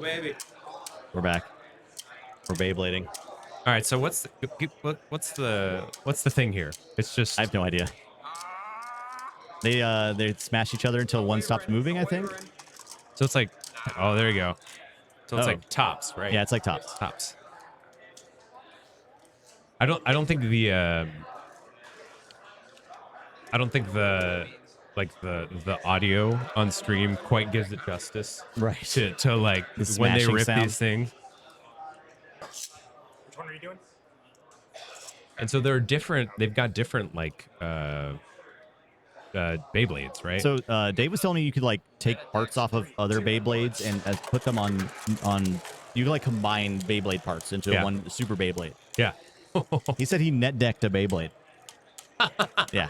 We're back. We're Beyblading. All right, so what's the thing here? It's just I have no idea. They smash each other until one stops moving, I think. so it's like, oh, there you go. So it's Oh. like tops, right? Yeah, it's like tops. Tops. I don't think the the audio on stream quite gives it justice. Right. To like The when they smashing rip sound. these things. Which one are you doing? And so they're different. They've got different like Beyblades, right? So Dave was telling me you could like take parts off of other Beyblades and put them on. You could like combine Beyblade parts into one super Beyblade. Yeah. He said he net decked a Beyblade. Yeah.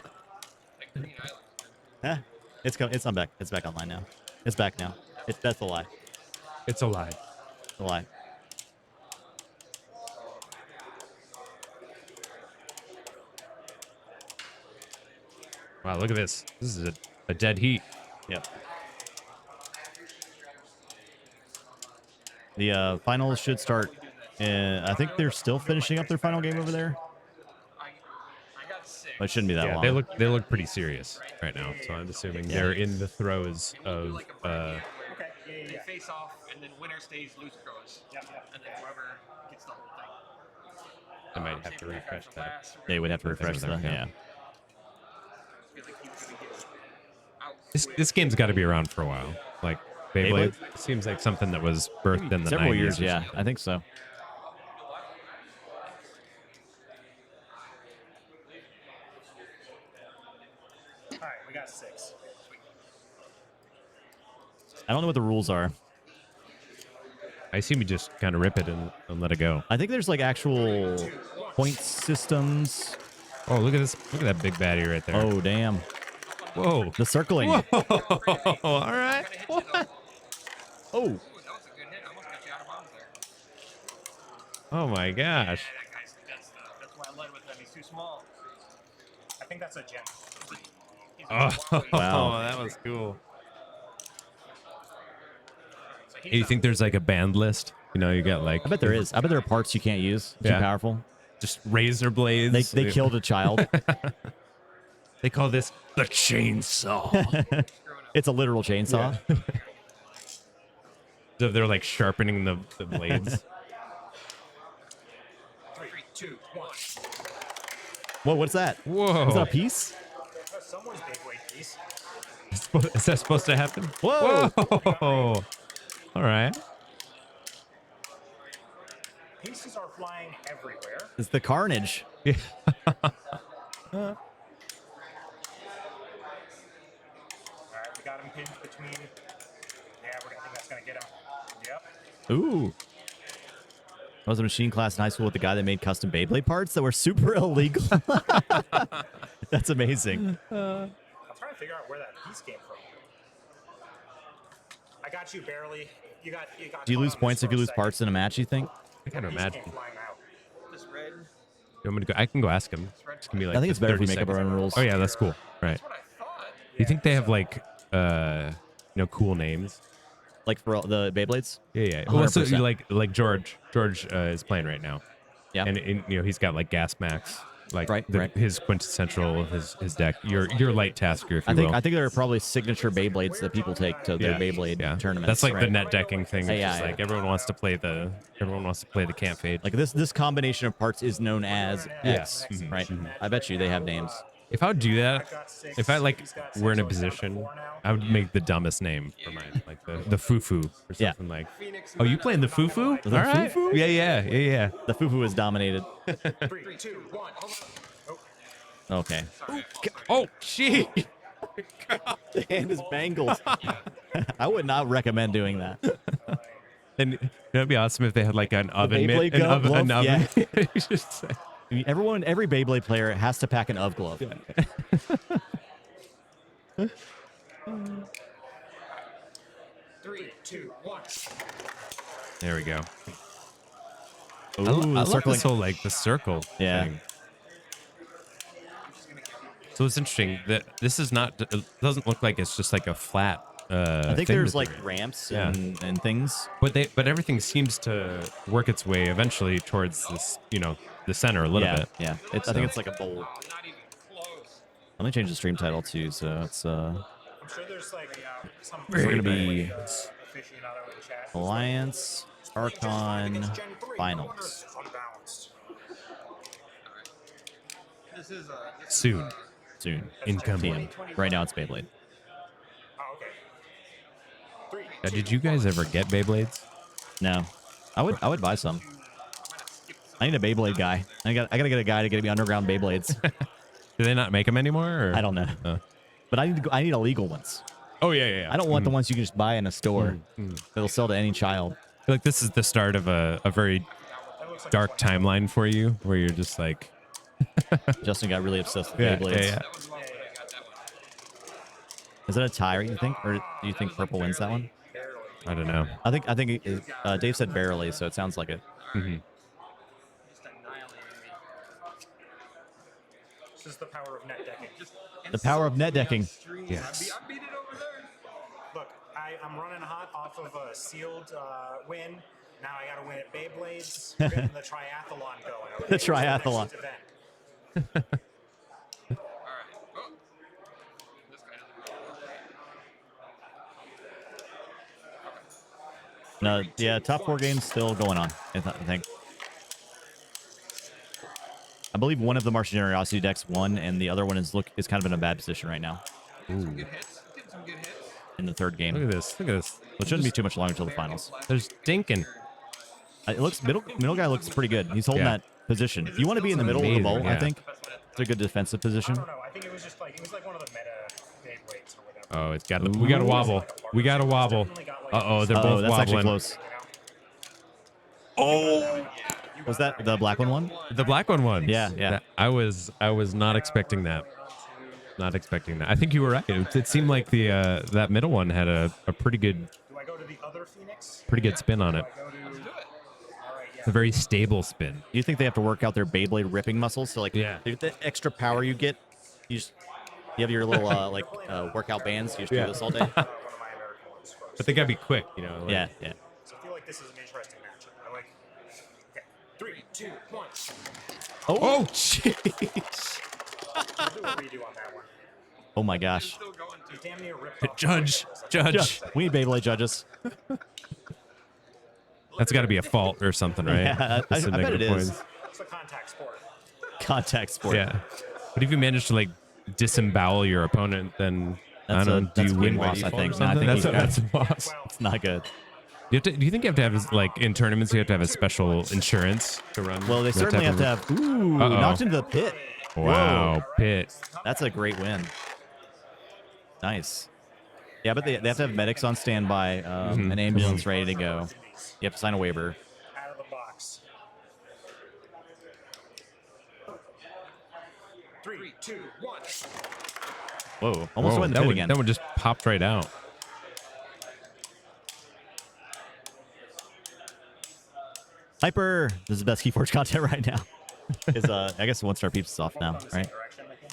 It's back. It's back online now. It's back now. That's a lie. It's a lie. It's a lie. Wow, look at this. This is a dead heat. Yep. The finals should start. I think they're still finishing up their final game over there. But it shouldn't be that long. They look pretty serious right now. So I'm assuming they're in the throes of Okay. They face off, and then winner stays, loser goes. And then whoever gets the whole thing. I might have to refresh that. They would have to refresh that. Yeah. This game's got to be around for a while. Like Beyblade seems like something that was birthed in the several 90s. years. Yeah, I think so. All right, we got 6. I don't know what the rules are. I assume you just kind of rip it and let it go. I think there's like actual point systems. Oh, look at this! Look at that big baddie right there. Oh, damn. Whoa! The circling. Whoa! All right. What? Oh. That was a good hit. I almost got you out of bounds there. Oh my gosh! That's why I led with him. He's too small. I think that's a gem. Oh, Wow. That was cool. Hey, you think there's like a banned list? You know, you got like. I bet there is. I bet there are parts you can't use. Too powerful. Just razor blades. They killed a child. They call this the chainsaw. It's a literal chainsaw. Yeah. So they're like sharpening the blades. 3, 2, 1. Whoa, what's that? Whoa! Is that a piece? Someone's Beyblade piece. Is that supposed to happen? Whoa! Whoa. All right. Pieces are flying everywhere. It's the carnage. Yeah. All right, we got him pinned between. Yeah, I think that's gonna get him. Yep. Ooh. I was a machine class in high school with the guy that made custom Beyblade parts that were super illegal. That's amazing. I'm trying to figure out where that piece came from. I got you barely. You got. Do you lose points if you lose parts in a match, you think? I kind of imagine. Came flying out. This red. You want me to go? I can go ask him. It's gonna be like I think it's better if we 30 make up our seconds. own rules. Oh yeah, that's cool. Right. That's what I thought. Do you think they have like cool names? Like for all the Beyblades? Yeah. Well, so 100%. like George is playing right now. Yeah. And he's got like Gas Max, like Right. his quintessential his deck. Your light tasker, if you will. I think there are probably signature Beyblades that people take to their Beyblade tournaments. That's like the right? net decking thing. It's Yeah, just yeah. like everyone wants to play the camp fade. Like this combination of parts is known as X, right? I bet you they have names. If I would do that, if I like were in a position, I would make the dumbest name for mine, like the Fufu or Yeah. something like. Oh, you playing the Fufu? The All right. Fufu? Yeah. The Fufu is dominated. 3, 2, 1. Hold on. Okay. Oh, shit. The hand is mangled. I would not recommend doing that. And that'd be awesome if they had like an oven mitt, Beyblade glove? an oven. Yeah. It's just like- Every Beyblade player has to pack an UV glove. 3, 2, 1. There we go. Ooh, I the love circling. this whole like the circle Yeah. thing. So it's interesting that this is not. It doesn't look like it's just like a flat I think thing there's that like they're in. ramps Yeah. and things. But everything seems to work its way eventually towards this, the center a little Yeah, bit. yeah. I think it's like a bowl. Not even close. Let me change the stream title too, so it's I'm sure there's like some we're gonna be aficionado in chat. Alliance Archon Finals. Unbalanced. This is Soon. Soon. Incoming. TM. Right now it's Beyblade. Oh, okay. 3, Did you guys ever get Beyblades? No. I would buy some. I need a Beyblade guy. I gotta get a guy to get me underground Beyblades. Do they not make them anymore? Or? I don't know. But I need illegal ones. Oh yeah. I don't want the ones you can just buy in a store that'll sell to any child. I feel like this is the start of a very dark timeline for you, where you're just like, Justin got really obsessed with Beyblades. yeah. Is that a tie, you think? Or do you think purple wins that one? I don't know. I think Dave said barely, so it sounds like it. Mm-hmm. just annihilating me. This is the power of net decking. The power of net decking. Yes. I beat it over there. Look, I'm running hot off of a sealed win. Now I got to win at Beyblades. We're getting the triathlon going. Okay? The triathlon. This is the next event. All right. Oh. This guy doesn't go. No, yeah, top 4 games still going on, I think. I believe one of the Martian Generosity decks won, and the other one is kind of in a bad position right now Good hits. Getting some good hits. in the 3rd game. Look at this. Look at this. It shouldn't be too much longer until the finals. There's Dinkin. It looks middle guy looks pretty good. He's holding Yeah. that position. If you want to be in the middle of the Amazing, bowl, I yeah. think it's a good defensive position. I don't know. I think it was just like one of the meta Beyblades or whatever. Oh, it's got we got a wobble. We got a wobble. Uh-oh, they're both That's actually wobbling. close. Oh, was that the black one won? The black one won. Yeah. I was not expecting that. Not expecting that. I think you were right. It seemed like the that middle one had a pretty good Do I go to the other Phoenix? spin on it. Do I go to... All right, yeah. It's a very stable spin. Do you think they have to work out their Beyblade ripping muscles? So like, Yeah. the extra power you get, you have your little workout bands. You just do this all day. One of my American ones first. But they gotta be quick, like- Yeah. So I feel like this is an interesting matchup. I like. Okay, 3, 2, 1. Oh, jeez. We'll do a redo on that one. Oh my gosh. Still going He to. damn near ripped off. Judge. We need Beyblade judges. That's got to be a fault or something, right? Yeah, I Just a bet it negative is. points. It's a contact sport. Contact sport. Yeah. But if you manage to disembowel your opponent, then That's I don't know. that's Do you a win game by loss, I default or think. No, I something? think That's a loss. It's not good. Do you think you have to have like in tournaments? You have to have a special insurance to run. Well, they that certainly type have of- to have. Ooh, Uh-oh. knocked into the pit. Wow, Whoa. pit. That's a great win. Nice. Yeah, but they have to have medics on standby, an ambulance ready to go. You have to sign a waiver. Out of the box. 3, 2, 1. Whoa, almost Whoa, went in the pit again. That one just popped right out. Hyper. This is the best KeyForge content right now. Is I guess 1-star peeps is off now, right? Direction, I think.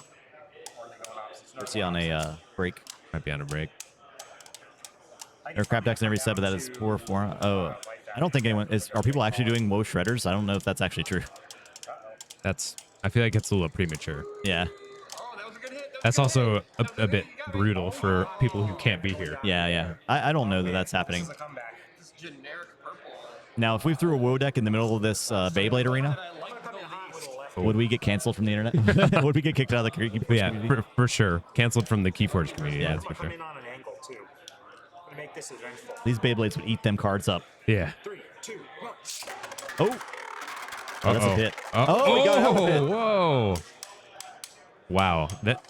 Or are they going opposite? Or is he on a break? Might be on a break. Or crap decks in every set, but that is 4-4. Oh, I don't think anyone is. Are people actually doing woe shredders? I don't know if that's actually true. I feel like it's a little premature. Yeah, Oh, that was a good hit. That's also a bit brutal for people who can't be here. yeah. I don't know that that's happening. This is a comeback. This generic purple. Now, if we threw a woe deck in the middle of this Beyblade arena, I like Coming hot with a left. would we get canceled from the internet? Would we get kicked out of the KeyForge Yeah, community? for sure. Canceled from the KeyForge community. Yeah. That's for Come sure. in on an angle too. Gonna make this eventful. These Beyblades would eat them cards up. Yeah. 3, 2, 1. Oh, that's a hit. Oh, Oh, we got out of it. whoa. Wow. That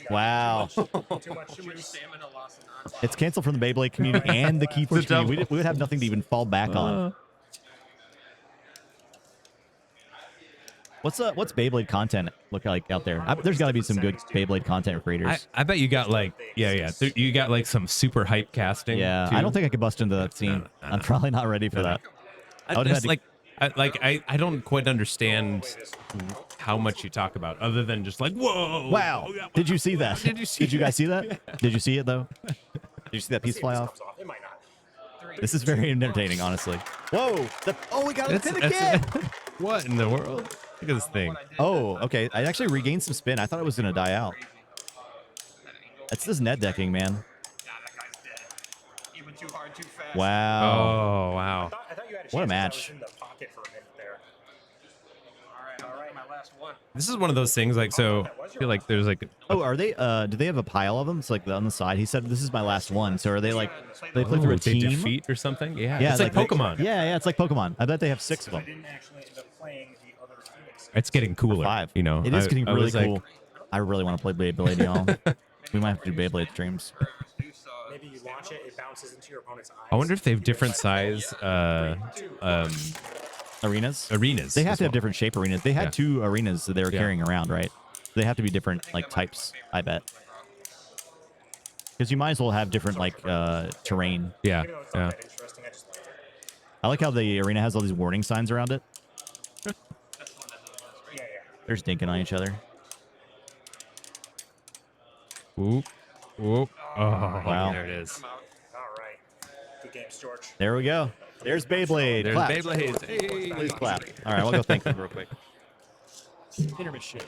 Wow. Too much too much juice. stamina loss and nonsense. It's canceled from the Beyblade community and the KeyForge It's a community. We would have nothing to even fall back on. What's Beyblade content look like out there? There's got to be some good Beyblade content creators. I bet you got you got like some super hype casting. Yeah, too. I don't think I could bust into that scene. No. I'm probably not ready for that. I would have had to- I don't quite understand how much you talk about, other than just like, whoa, Wow. oh, yeah, Did you see that? Did you see Did you guys see that? Yeah. Did you see it though? Did you see that piece See if fly this off? comes It might not. This is very entertaining, honestly. Whoa! Oh, we got a pin again! What in the world? Look at this thing. Oh, okay. I actually regained some spin. I thought it was gonna die out. It's this net decking, man. Yeah, that guy's dead. He went too hard, too fast. Wow. Oh wow. I thought you had a chance What a 'cause I match. was in the pocket for a minute there. All right, my last one. This is one of those things, like, so I feel like there's like, Oh, are they? Do they have a pile of them? It's like on the side. He said, "This is my last one." So are they like? They play through a they team. defeat or something. Yeah, Yeah, it's like Pokemon. Yeah, it's like Pokemon. I bet they have 6 of I them. didn't actually end up playing the other Phoenix. It's getting cooler. 5. You know, it is getting I really was like, cool. I really want to play Beyblade, y'all. We might have to do Beyblade streams. Maybe you launch it, it bounces into your opponent's eyes. I wonder if they have different size Arenas. arenas. They have as to have well. different shape arenas. They had Yeah. 2 arenas that they were Yeah. carrying around, right? They have to be different like types, I bet. Because you might as well have different like terrain. Yeah, You know, it's not yeah. that interesting. I just like it. I like how the arena has all these warning signs around it. Yeah, yeah. They're just dinking on each other. Whoop, whoop. Oh, Wow. there it is. All right. Good games, George. There we go. There's Beyblade. There's Clap. Beyblades. Hey. Please clap. All right, we'll go thank them real quick. Intermission.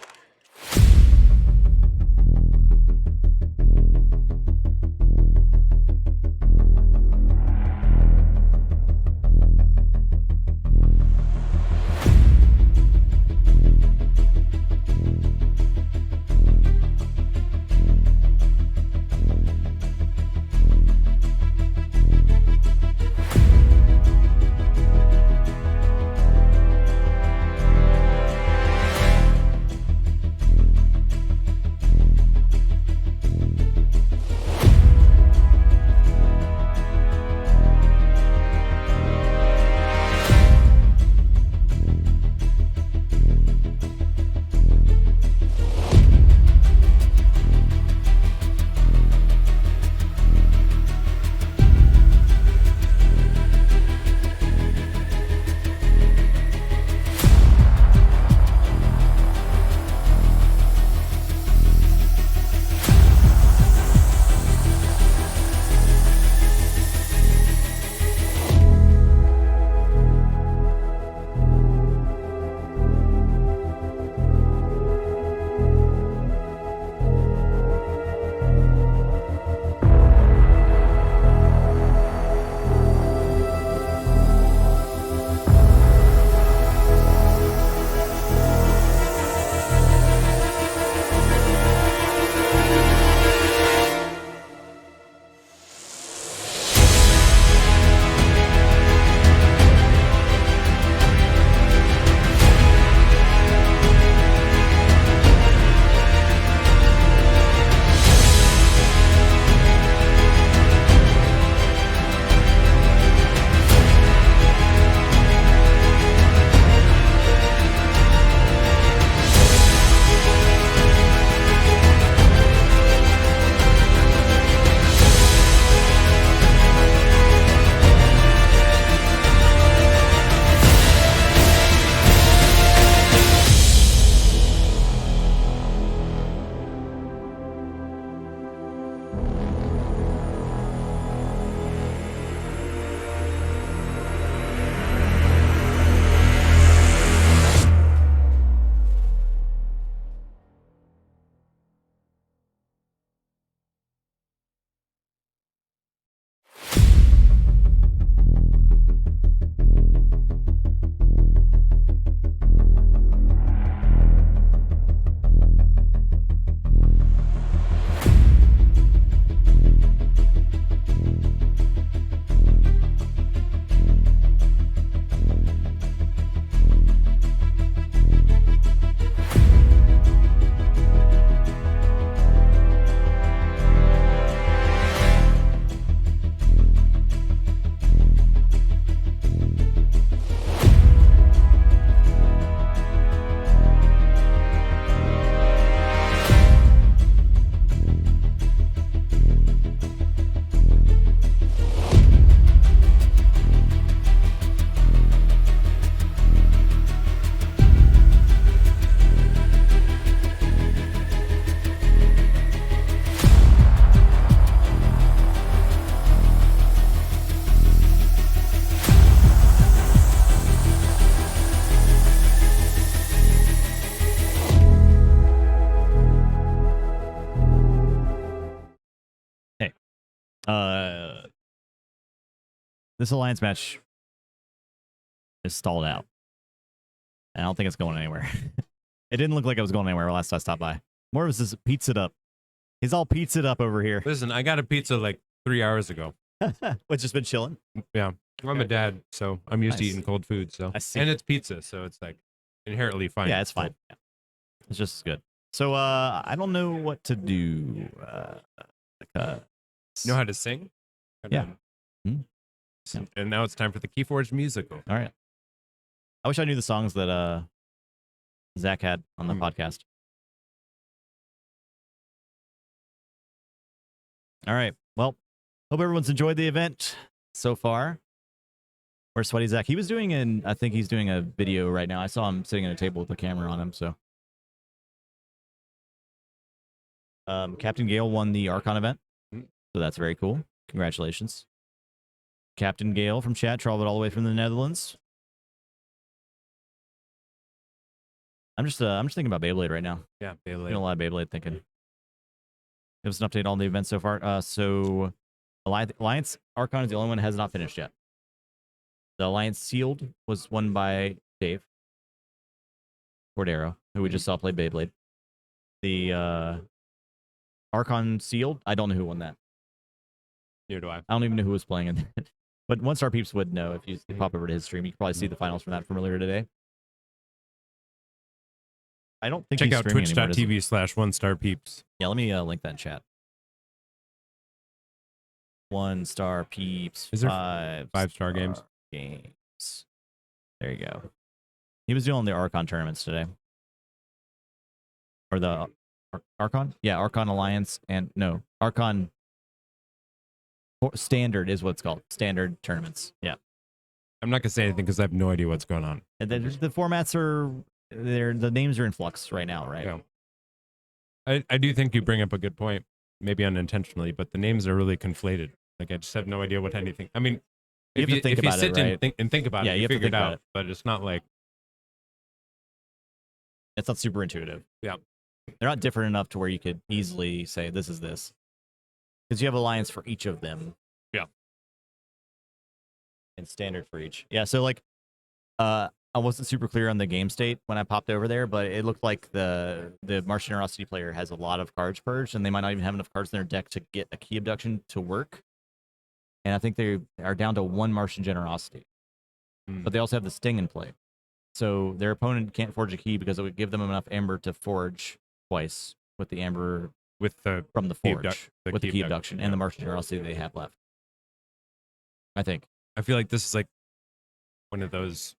this alliance match is stalled out. I don't think it's going anywhere. It didn't look like it was going anywhere last I stopped by. More of us is pizzaed up. He's all pizzaed up over here. Listen, I got a pizza like 3 hours ago. Which has been chilling. Yeah. I'm a dad, so I'm used to Nice. eating cold food. So I see. and it's pizza, so it's like inherently fine. Yeah, it's fine. Yeah. It's just as good. So I don't know what to do. You know how to sing? Yeah. Mhm. And now it's time for the KeyForge musical. All right. I wish I knew the songs that Zach had on the podcast. All right. Well, hope everyone's enjoyed the event so far. Where's Sweaty Zach? He was doing I think he's doing a video right now. I saw him sitting at a table with a camera on him. So, Captain Gale won the Archon event, so that's very cool. Congratulations, Captain Gale from chat, traveled all the way from the Netherlands. I'm just thinking about Beyblade right now. Yeah, Doing a Beyblade. lot of Beyblade thinking. Give us an update on the events so far. So, Alliance Archon is the only one that has not finished yet. The Alliance Sealed was won by Dave Cordero, who we just saw play Beyblade. The Archon Sealed, I don't know who won that. Here do I. I don't even know who was playing it. But One Star Peeps would know if you pop over to his stream. You can probably see the finals from that from earlier today. I don't think Check he's out streaming anymore, does he? twitch.tv/1starpeeps. Yeah, let me link that in chat. 1 Star Peeps. Is there 5-star games? Games. There you go. He was doing the Archon tournaments today. Or the Archon? Yeah, Archon Alliance and no, Archon Standard is what it's called. Standard tournaments. Yeah. I'm not gonna say anything because I have no idea what's going on. And then the formats are the names are in flux right now, right? Yeah. I do think you bring up a good point, maybe unintentionally, but the names are really conflated. Like I just have no idea what anything. I mean, You have to think if you about it, sit right? and think about Yeah, it, you you have to figure it think about out. it. But it's not like It's not super intuitive. Yeah. They're not different enough to where you could easily say this is this. Because you have alliance for each of them. Yeah. And standard for each. Yeah, so like I wasn't super clear on the game state when I popped over there, but it looked like the Martian Generosity player has a lot of cards purged, and they might not even have enough cards in their deck to get a key abduction to work. And I think they are down to 1 Martian Generosity. But they also have the Sting in play. So their opponent can't forge a key because it would give them enough amber to forge twice with the amber with the from the key forge, abduc- with the key abduction, abduction and the Martian Generosity they have left. I think. I feel like this is like one of those.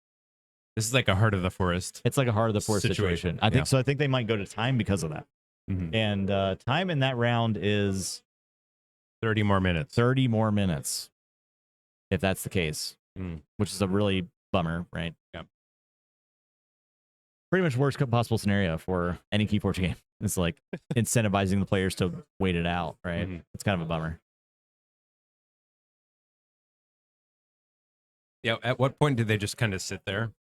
This is like a heart of the forest. It's like a heart of the forest situation. I think Yeah. so. I think they might go to time because of that. Mhm. And time in that round is 30 more minutes. 30 more minutes, if that's the case, which is a really bummer, right? Yeah. Pretty much worst possible scenario for any KeyForge game. It's like incentivizing the players to wait it out, right? Mhm. It's kind of a bummer. Yeah. At what point did they just kind of sit there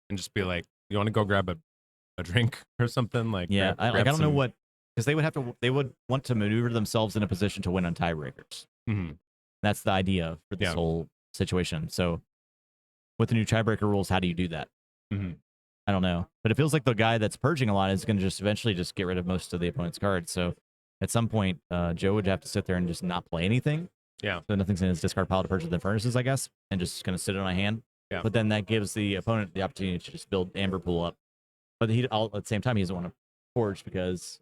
and just be like, "You want to go grab a drink or something?" Like, Yeah, grab I don't know some- what, because they would want to maneuver themselves in a position to win on tiebreakers. Mhm. That's the idea for this Yeah. whole situation. So with the new tiebreaker rules, how do you do that? Mhm. I don't know. But it feels like the guy that's purging a lot is going to just eventually just get rid of most of the opponent's cards. So at some point, Joe would have to sit there and just not play anything. Yeah. So nothing's in his discard pile to purge the furnaces, I guess, and just going to sit it on a hand. Yeah. But then that gives the opponent the opportunity to just build Amber Pool up. But at the same time, he doesn't want to forge because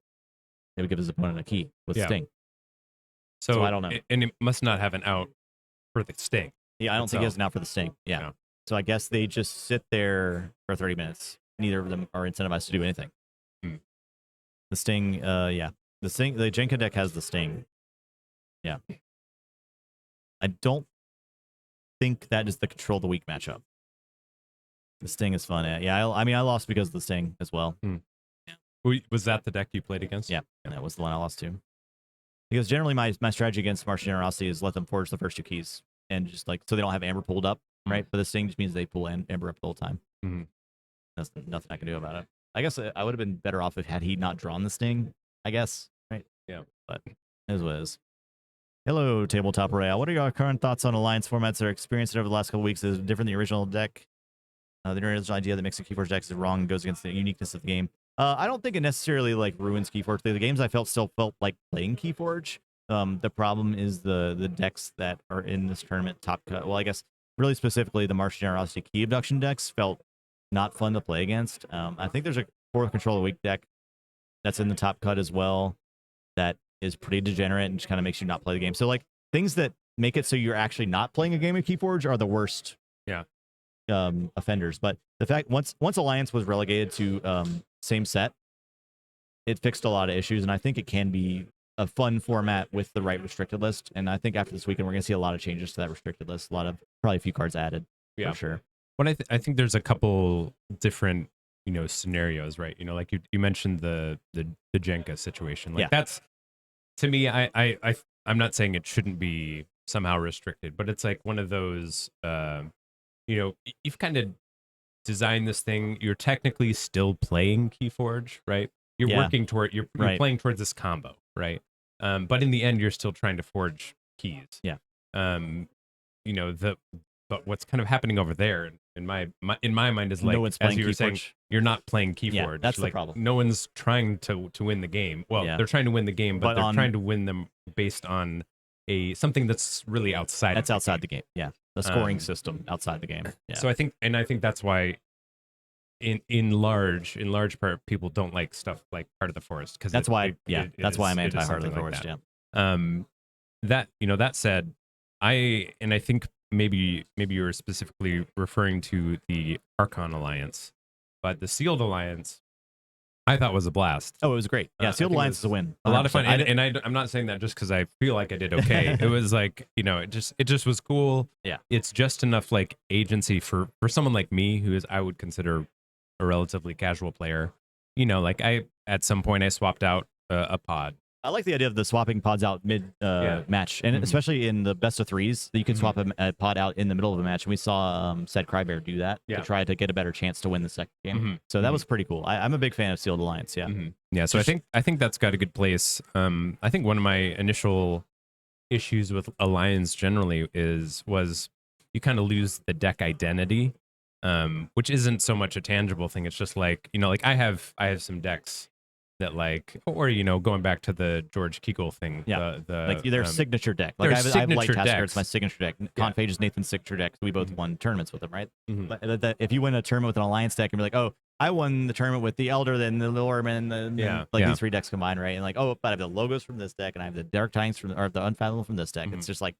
it would give his opponent a key with Yeah. Sting. So I don't know. And it must not have an out for the Sting. Yeah, I don't think he has itself. an out for the Sting. Yeah. Yeah. So I guess they just sit there for 30 minutes. Neither of them are incentivized to do anything. Hmm. The Sting, yeah. The Jenka deck has the Sting. Yeah. I don't think that is the Control the Weak matchup. The Sting is fun. Yeah, I mean, I lost because of the Sting as well. Was that the deck you played against? Yeah, and that was the one I lost to. Because generally my strategy against Martian Generosity is let them forge the first 2 keys. And just like, so they don't have Amber pulled up, right? But the Sting just means they pull Amber up the whole time. Mhm. That's nothing I can do about it. I guess I would have been better off had he not drawn the Sting, I guess, right? Yeah. But it is what it is. Hello, Tabletop Royale. What are your current thoughts on Alliance formats that are experienced over the last couple weeks? Is it different than the original deck? The original idea that mixing KeyForge decks is wrong and goes against the uniqueness of the game. I don't think it necessarily like ruins KeyForge. The games I still felt like playing KeyForge. The problem is the decks that are in this tournament top cut. Well, I guess really specifically the Martian Generosity Key Abduction decks felt not fun to play against. I think there's a Fourth Control of Weak deck that's in the top cut as well that is pretty degenerate and just kind of makes you not play the game. So like things that make it so you're actually not playing a game of KeyForge are the worst offenders. But the fact once Alliance was relegated to same set, it fixed a lot of issues, and I think it can be a fun format with the right restricted list. And I think after this weekend we're gonna see a lot of changes to that restricted list. Probably a few cards added for sure. Well, I think there's a couple different scenarios, right? Like you mentioned the Jenka situation. Like that's, to me, I'm not saying it shouldn't be somehow restricted, but it's like one of those you've kind of designed this thing. You're technically still playing KeyForge, right? You're working toward you're playing towards this combo, right? But in the end, you're still trying to forge keys. Yeah. But what's kind of happening over there in my mind is like, as you were saying, you're not playing KeyForge. Yeah, that's like, the problem. No one's trying to win the game. Well, they're trying to win the game, but they're trying to win them based on something that's really outside. That's outside the game. Yeah, the scoring system outside the game. Yeah. So I think that's why in large part people don't like stuff like Heart of the Forest, because that's why I'm anti Heart of the Forest. That said, I think maybe you were specifically referring to the Archon Alliance, but the Sealed Alliance I thought was a blast. Oh, it was great. Yeah, Sealed Alliance is a win. A lot of fun. I'm not saying that just because I feel like I did okay. It was like, it just was cool. Yeah. It's just enough like agency for someone like me, who is, I would consider a relatively casual player. Like at some point I swapped out a pod. I like the idea of the swapping pods out mid match, and especially in the best of threes, you can swap a pod out in the middle of a match. And we saw said Crybear do that to try to get a better chance to win the second game. So that was pretty cool. I'm a big fan of Sealed Alliance. Yeah, yeah. So I think that's got a good place. I think one of my initial issues with Alliance generally was you kind of lose the deck identity, which isn't so much a tangible thing. It's just like like I have some decks that like, or going back to the George Kegel thing, like their signature deck. Like I have Light Tasker, it's my signature deck. Conphage is Nathan's signature deck. We both won tournaments with him, right? But if you win a tournament with an Alliance deck and be like, oh, I won the tournament with the Elder, then the Lorman, and these three decks combined, right? And like, oh, but I have the logos from this deck, and I have the Dark Times or the Unfathomable from this deck. It's just like,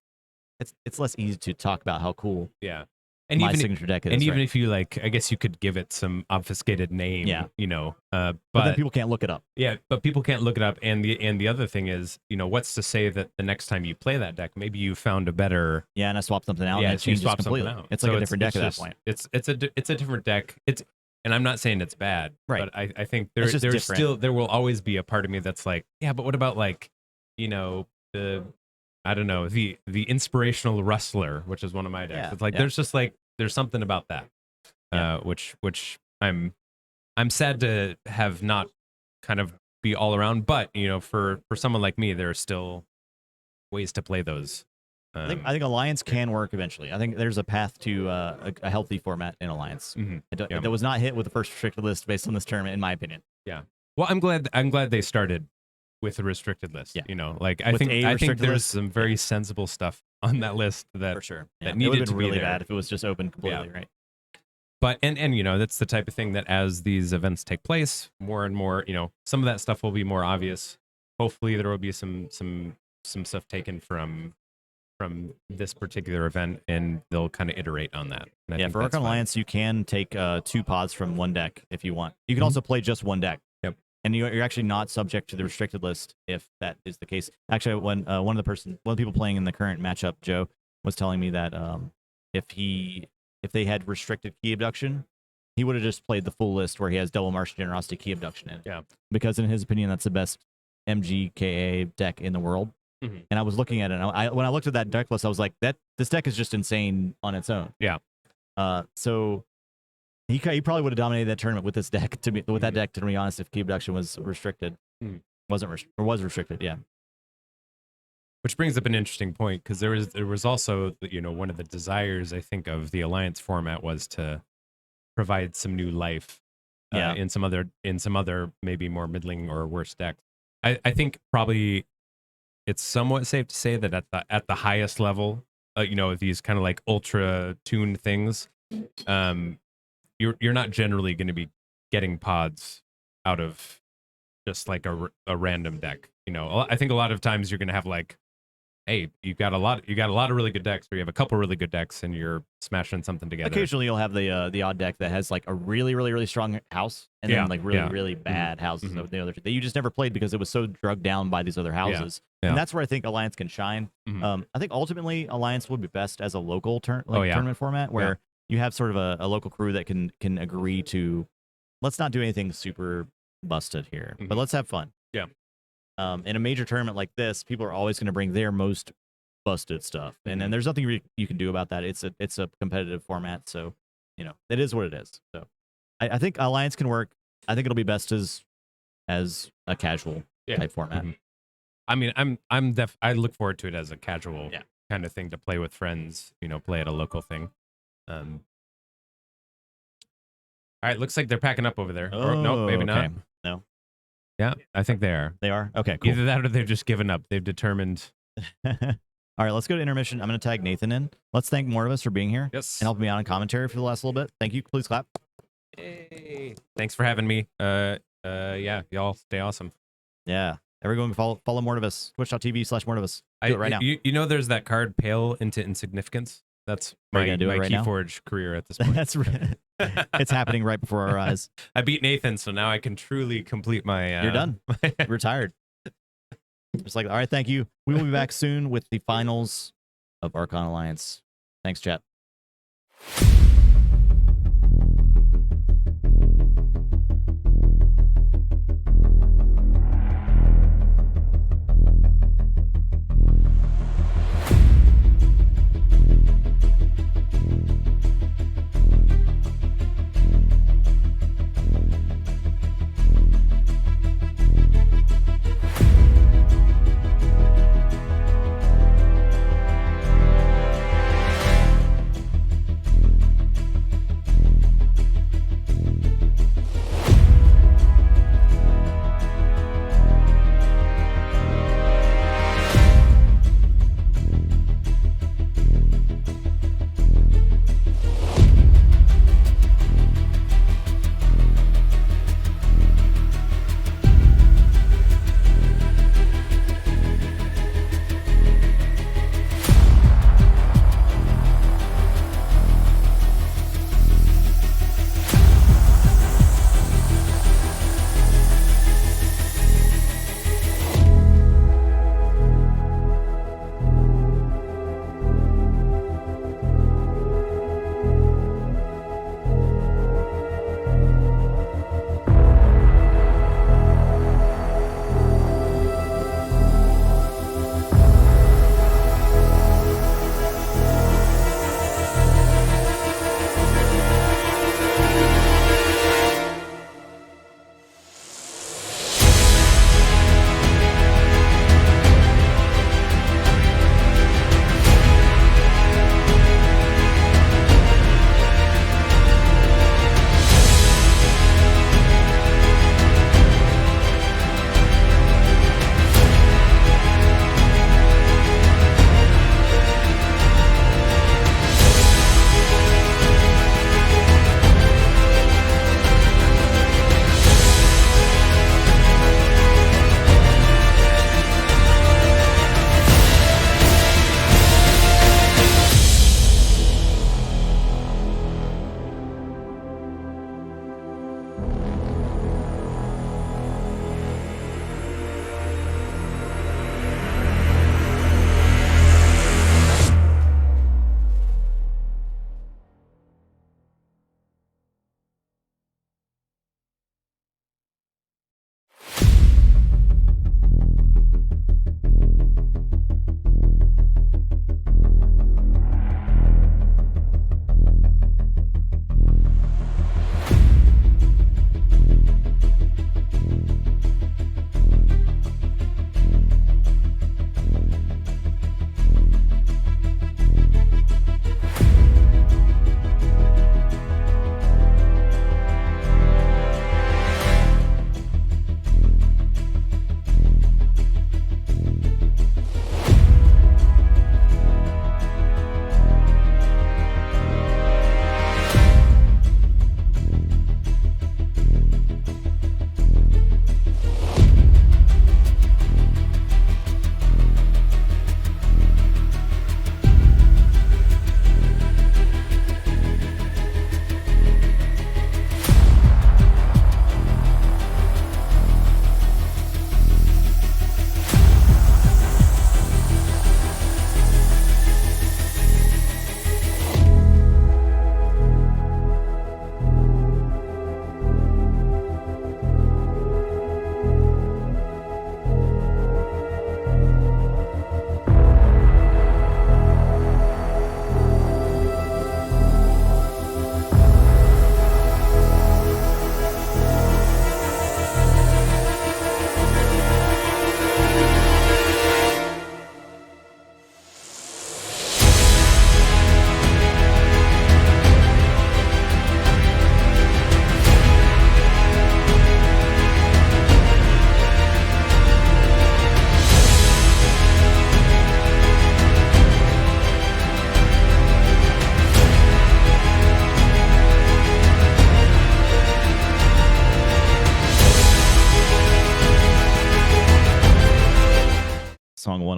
it's less easy to talk about how cool. Yeah. And my even signature deck is, and even if you like, I guess you could give it some obfuscated name. But then people can't look it up. Yeah, but people can't look it up. And the other thing is, what's to say that the next time you play that deck, maybe you found a better. Yeah, and I swapped something out. And it changes completely. It's like a different deck at that point. It's a different deck. And I'm not saying it's bad, right? But I think there will always be a part of me that's like, yeah, but what about like, I don't know, the Inspirational Rustler, which is one of my decks. It's like there's just like there's something about that, which I'm sad to have not kind of be all around. But for someone like me, there are still ways to play those. I think Alliance can work eventually. I think there's a path to a healthy format in Alliance. That was not hit with the first restricted list based on this tournament, in my opinion. Yeah. Well, I'm glad they started with a restricted list. Like I think there's some very sensible stuff on that list that for sure that needed it would have to been be really there. bad if it was just open completely, right? But and that's the type of thing that as these events take place, more and more, some of that stuff will be more obvious. Hopefully there will be some stuff taken from this particular event, and they'll kind of iterate on that. Yeah, for Archon Alliance, you can take 2 pods from one deck if you want. You can also play just one deck. Yep. And you're actually not subject to the restricted list if that is the case. Actually, when one of the people playing in the current matchup, Joe, was telling me that if they had restricted Key Abduction, he would have just played the full list where he has double Martian Generosity Key Abduction in. Yeah. Because in his opinion, that's the best MGKA deck in the world. And I was looking at it, and when I looked at that deck list, I was like, this deck is just insane on its own. Yeah. So he probably would have dominated that tournament with this deck. With that deck, to be honest, if Key Abduction was restricted, was restricted. Yeah. Which brings up an interesting point, because there was also, you know, one of the desires, I think, of the Alliance format was to provide some new life in some other maybe more middling or worse decks. I think probably it's somewhat safe to say that at the highest level, you know, these kind of like ultra tuned things, you're not generally going to be getting pods out of just like a random deck. You know, I think a lot of times you're going to have like, hey, you got a lot of really good decks, or you have a couple really good decks, and you're smashing something together. Occasionally, you'll have the odd deck that has like a really strong house, and then like really bad houses of the other two that you just never played because it was so drugged down by these other houses. And that's where I think Alliance can shine. I think ultimately Alliance would be best as a local tournament format where you have sort of a local crew that can agree to, let's not do anything super busted here, but let's have fun. Yeah. In a major tournament like this, people are always going to bring their most busted stuff, and then there's nothing you can do about that. It's a competitive format, so you know it is what it is. So I think Alliance can work. I think it'll be best as a casual type format. I mean, I look forward to it as a casual kind of thing to play with friends. You know, play at a local thing. All right, looks like they're packing up over there. Or, nope, maybe not. No. Yeah, I think they are. They are? Okay, cool. Either that or they've just given up. They've determined. All right, let's go to intermission. I'm going to tag Nathan in. Let's thank Mortivis for being here. Yes. And helping me out in commentary for the last little bit. Thank you. Please clap. Hey. Thanks for having me. Yeah, y'all stay awesome. Yeah. Everyone follow Mortivis. Twitch.tv/Mortivis. Do it right now. You know there's that card Pale into Insignificance? That's my KeyForge career at this point. That's it's happening right before our eyes. I beat Nathan, so now I can truly complete my... You're done. Retired. Just like, all right, thank you. We will be back soon with the finals of Archon Alliance. Thanks, chat.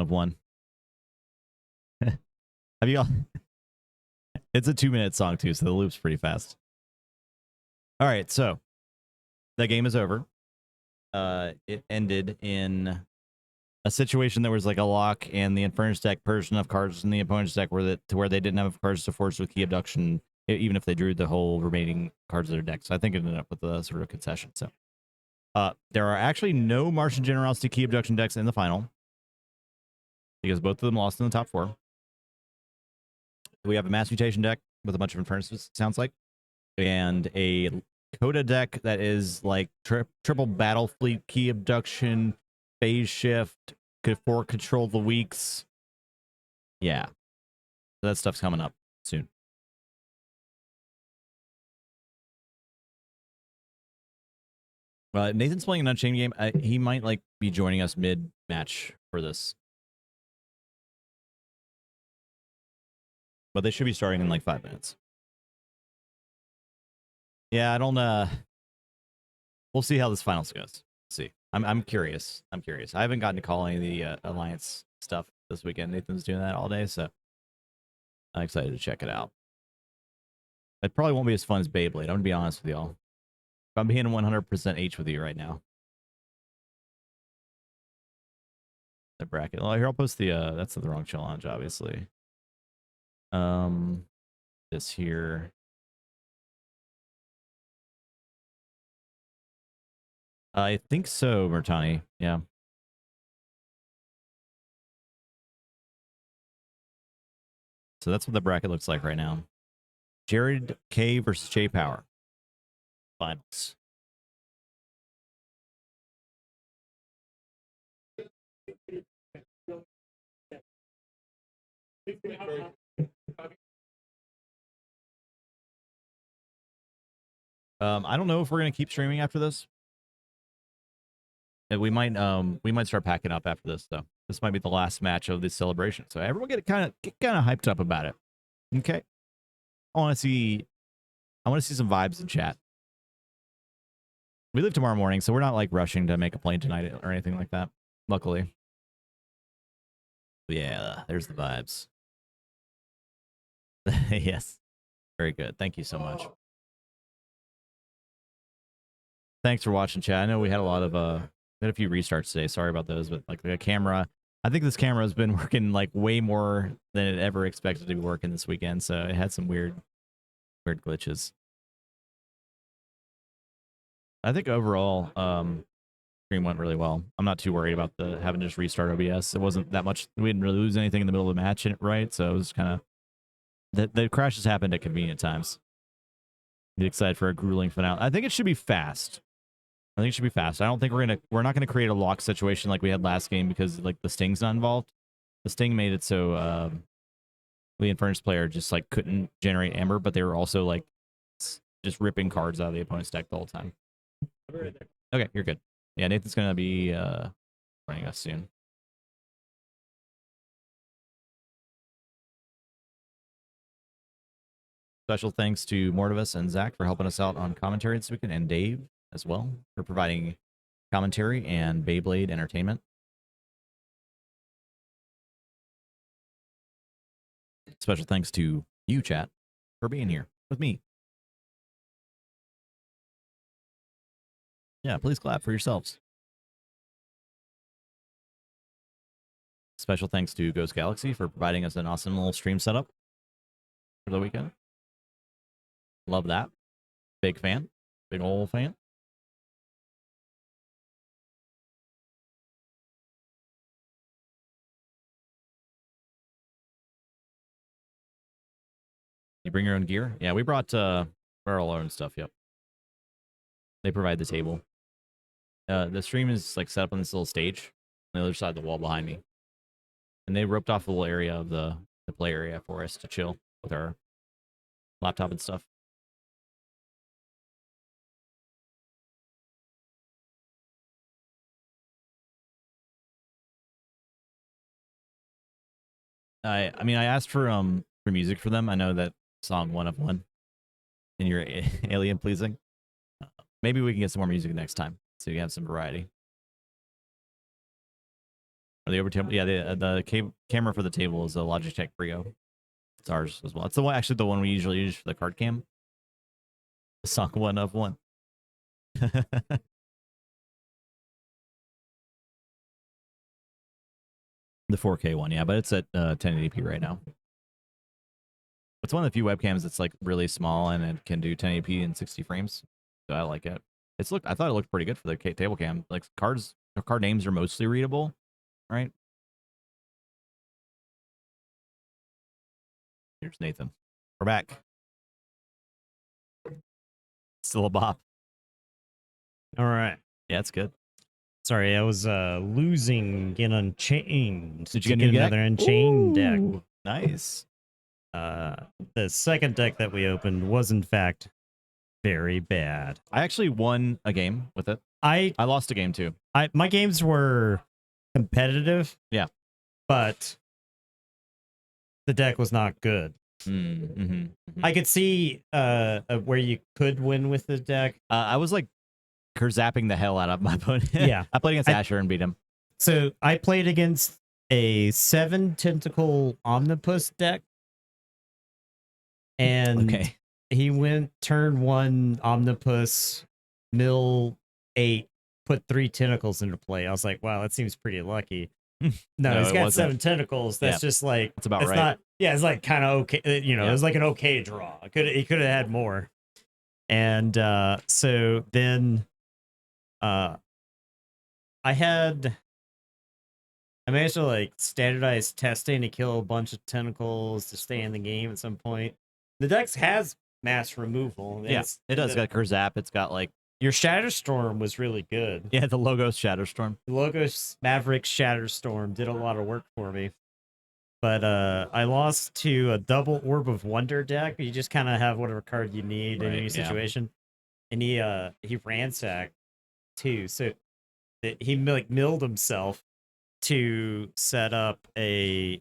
of one. Have you all? It's a 2-minute song too, so the loop's pretty fast. All right, so that game is over. It ended in a situation that was like a lock, and the opponent's deck purged enough cards in the opponent's deck where they didn't have cards to force with key abduction, even if they drew the whole remaining cards of their deck. So I think it ended up with a sort of concession. So there are actually no Martian Generosity key abduction decks in the final because both of them lost in the top 4. We have a Mass Mutation deck with a bunch of Infernuses, sounds like, and a Coda deck that is like triple Battle Fleet key abduction, phase shift, for control of the weeks. Yeah. So that stuff's coming up soon. Nathan's playing an Unchained game. He might like be joining us mid-match for this. But they should be starting in like 5 minutes. Yeah, I don't we'll see how this finals goes. See. I'm curious. I haven't gotten to call any of the Alliance stuff this weekend. Nathan's doing that all day, so I'm excited to check it out. It probably won't be as fun as Beyblade. I'm gonna be honest with y'all. If I'm being 100% H with you right now. The bracket. Well, here I'll post the that's the wrong challenge, obviously. This here. I think so, Murtani. Yeah. So that's what the bracket looks like right now. Jared K versus J Power. Finals. I don't know if we're gonna keep streaming after this. We might start packing up after this though. This might be the last match of this celebration, so everyone get kind of hyped up about it. Okay, I want to see some vibes in chat. We leave tomorrow morning, so we're not like rushing to make a plane tonight or anything like that. Luckily, yeah. There's the vibes. Yes, very good. Thank you so much. Thanks for watching, chat. I know we had a lot of we had a few restarts today. Sorry about those, but like the camera, I think this camera has been working like way more than it ever expected to be working this weekend. So it had some weird glitches. I think overall, stream went really well. I'm not too worried about having to just restart OBS. It wasn't that much. We didn't really lose anything in the middle of the match, right? So it was kind of the crashes happened at convenient times. Get excited for a grueling finale. I think it should be fast. I don't think we're not gonna create a lock situation like we had last game because like the Sting's not involved. The Sting made it so the Infernus player just like couldn't generate Amber, but they were also like just ripping cards out of the opponent's deck the whole time. Okay, you're good. Yeah, Nathan's gonna be joining us soon. Special thanks to Mortivus and Zach for helping us out on commentary this weekend, and Dave as well for providing commentary and Beyblade entertainment. Special thanks to you, chat, for being here with me. Yeah, please clap for yourselves. Special thanks to Ghost Galaxy for providing us an awesome little stream setup for the weekend. Love that. Big fan. Big ol' fan. You bring your own gear? Yeah, we brought our own stuff, yep. They provide the table. The stream is like set up on this little stage on the other side of the wall behind me. And they roped off a little area of the play area for us to chill with our laptop and stuff. I mean, I asked for music for them. I know that song One of One in your alien pleasing. Maybe we can get some more music next time so you have some variety. Or the over table. Yeah, the camera for the table is a Logitech Brio. It's ours as well. It's the one, actually the one we usually use for the card cam. Song 1 of 1. The 4K one, yeah, but it's at 1080p right now. It's one of the few webcams that's like really small and it can do 1080p in 60 frames. So I like it. I thought it looked pretty good for the table cam. Like card names are mostly readable, right? Here's Nathan. We're back. Still a bop. All right. Yeah, it's good. Sorry, I was losing in Unchained. Did you to get another Unchained deck? Ooh, nice. The second deck that we opened was in fact very bad. I actually won a game with it. I lost a game too. My games were competitive. Yeah. But the deck was not good. I could see where you could win with the deck. I was like zapping the hell out of my opponent. Yeah. I played against Asher and beat him. So I played against a 7 tentacle omnipus deck. And Okay. he went turn 1 omnipus, mill 8, put 3 tentacles into play. I was like, wow, that seems pretty lucky. No, he's got 7 tentacles. That's just like, that's about right. Not, yeah, it's like kind of okay. It was like an okay draw. He could have had more. And so then I managed to like standardize testing to kill a bunch of tentacles to stay in the game at some point. The deck has mass removal. Yeah, it does. It's got Kurzap. It's got like your Shatterstorm was really good. Yeah, the Logos Shatterstorm. The Logos Maverick Shatterstorm did a lot of work for me. But I lost to a double Orb of Wonder deck. You just kind of have whatever card you need in any situation. And he ransacked too. So he like milled himself to set up to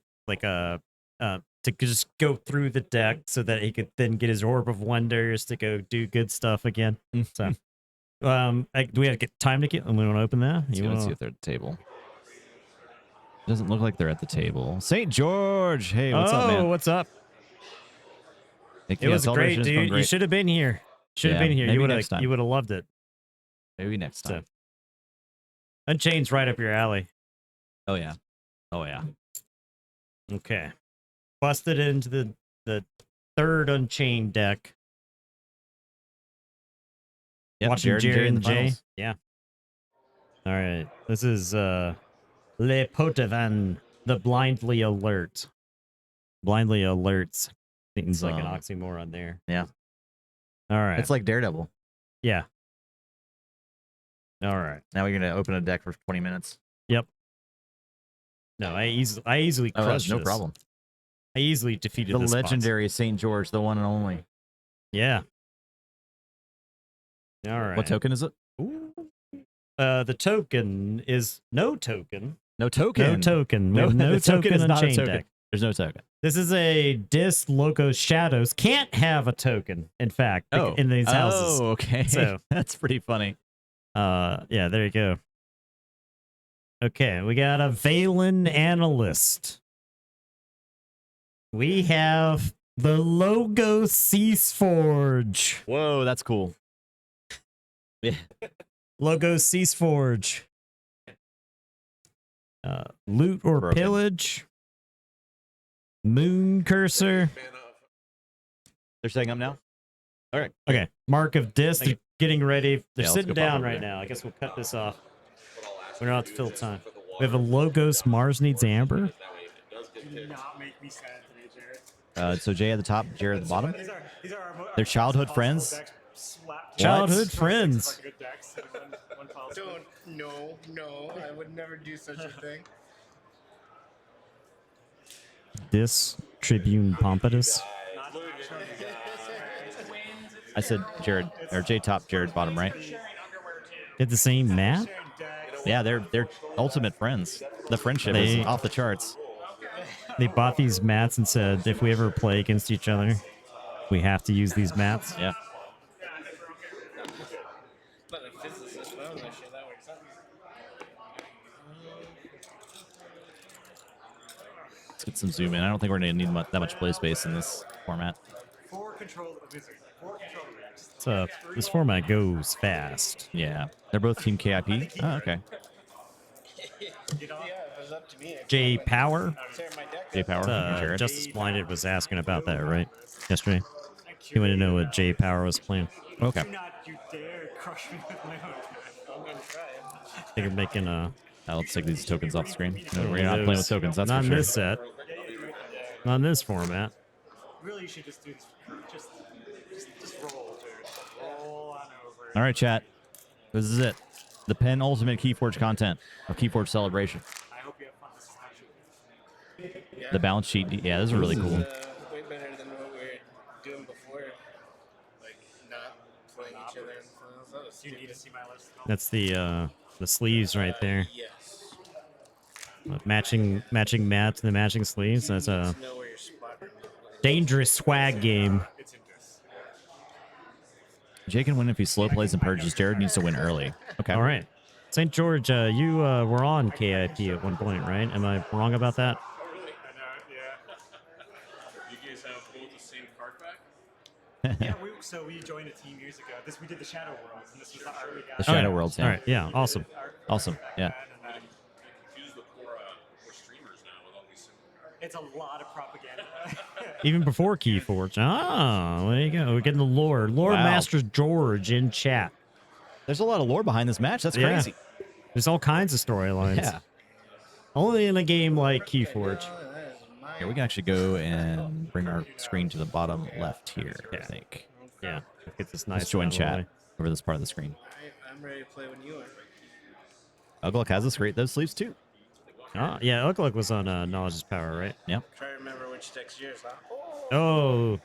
just go through the deck so that he could then get his Orb of Wonders to go do good stuff again. So do we have to get time to get? We want to open that? Let's see if they're at the table. Doesn't look like they're at the table. St. George, hey, what's up, man? What's up? It was great, dude. You should have been here. Should have been here. You would have loved it. Maybe next time. So, Unchained's right up your alley. Oh yeah. Oh yeah. Okay. Busted into the third Unchained deck. Yep, Watching Jared and Jay. finals. Yeah. All right. This is Le Potevan, the Blindly Alert. Blindly Alerts. Seems like an oxymoron there. Yeah. All right. It's like Daredevil. Yeah. All right. Now we're gonna open a deck for 20 minutes. Yep. No, I easily crushed no this. problem. I easily defeated The this legendary St. George, the one and only. Yeah. All right. What token is it? Ooh. The token is no token. No token. No token. We have no the token is not a Unchained token. deck. There's no token. This is a Dis Locos Shadows. Can't have a token, in fact, in these houses. Oh, okay. So that's pretty funny. Yeah, there you go. Okay, we got a Valen Analyst. We have the Logo KeyForge. Whoa, that's cool. Yeah. Logo KeyForge. Loot or Broken. Pillage. Moon Cursor. They're setting up now? All right. Okay. Mark of Dis. They're getting ready. They're let's sitting go pop down over right there. now. I guess we'll cut this off. We don't have to fill time. We have a Logos Mars Needs Amber. Do not make me sad today, Jared. So Jay at the top, Jared at the bottom. These are our They're childhood friends? decks slapped Childhood together. friends. Fucking good decks. One file Don't. No. I would never do such a thing. Dis Tribune Pompatus. I said Jared or Jay top, Jared bottom, right? Did the same map? Yeah, they're ultimate friends. The friendship is off the charts. They bought these mats and said, if we ever play against each other, we have to use these mats. Yeah. get some zoom in. I don't think we're gonna need that much play space in this format. Four control rooms. So this format goes fast. Yeah, they're both Team KIP. Oh, okay. You know, Yeah, if it was up to me, I'd J Power, tear my deck J up. Power, Jared. Justice Blinded was asking about that right yesterday. He wanted to know what J Power was playing. Okay. do not you dare crush me with my own. I'm gonna try. They are making Let's take these tokens off screen. No, we're not playing with tokens. That's not for in sure. this set, not in this format. Really, you should just do this. Just roll, Jared. Roll on over. All right, chat. This is it. The penultimate KeyForge content of KeyForge Celebration. I hope you have fun. This is actually Yeah. The balance sheet. Yeah, this is really cool. Way better than what we were doing before. Like, not playing each other. And that was you need to stupid. see my list. That's the sleeves right there. Yes. Matching mats and the matching sleeves. That's a Know where your spot is. dangerous swag game. It's in this. Jay can win if he slow plays and purges. Jared needs to win early. Okay. All right. St. George, you were on KIP at one point, right? Am I wrong about that? You guys have both the same card back? Yeah, we joined a team years ago. We did the Shadow Worlds, and this was the art we got. The Shadow All right. Worlds. All Yeah. right. Yeah. Awesome. Awesome. Yeah. Confuse the poor streamers now with all these. It's a lot of propaganda. Even before KeyForge. Ah, there you go. We're getting the lore. Lore Wow. Master George in chat. There's a lot of lore behind this match. That's Yeah. crazy. There's all kinds of storylines. Yeah. Only in a game like KeyForge. Here we can actually go and bring our screen to the bottom left here. I Yeah. think. Yeah. Get this nice. Let's join out of the chat way. over this part of the screen. I'm ready to play when you are. Ugluck has us create those sleeves too. Ah, yeah. Ugluck was on Knowledge's Power, right? Yep. Try to remember which deck's yours, huh? Oh.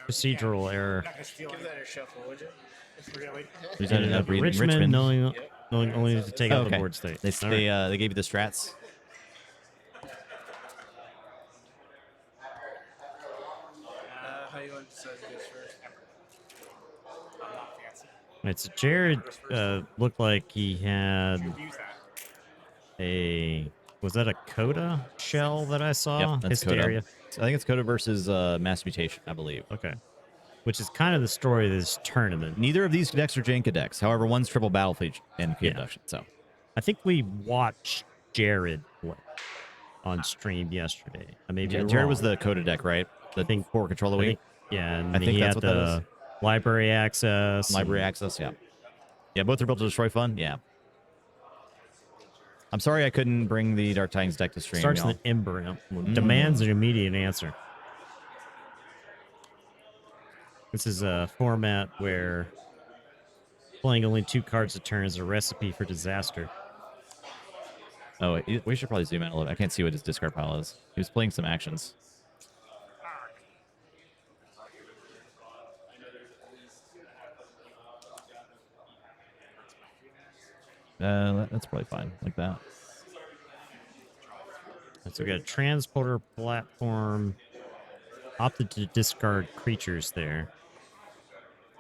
Procedural error. Not gonna steal Give any. that a shuffle, would you? Really? We ended up reading Richmond, knowing Yep. only to take Oh, out the okay. board state. They All right. they gave you the strats. How you want to decide this first? I'm not fancy. Right, so Jared looked like he had Use that. a was that a Coda shell that I saw? Yep, that's Hysteria. Coda. I think it's Coda versus Mass Mutation, I believe. Okay. Which is kind of the story of this tournament. Neither of these decks are Jenka decks. However, one's triple battle fleet and key Yeah. induction. So I think we watched Jared play on stream yesterday. I may be Jared wrong. was the Coda deck, right? The think- four control the I week. think- yeah, and I think he that's had what that the library access. Library and- access, yeah. Yeah, both are built to destroy fun. Yeah. I'm sorry I couldn't bring the Dark Titans deck to stream. Starts y'all. with an ember. Demands an immediate answer. This is a format where playing only 2 cards a turn is a recipe for disaster. Oh, wait, we should probably zoom in a little. I can't see what his discard pile is. He was playing some actions. That's probably fine, like that. So we got a transporter platform. Opted to discard creatures there.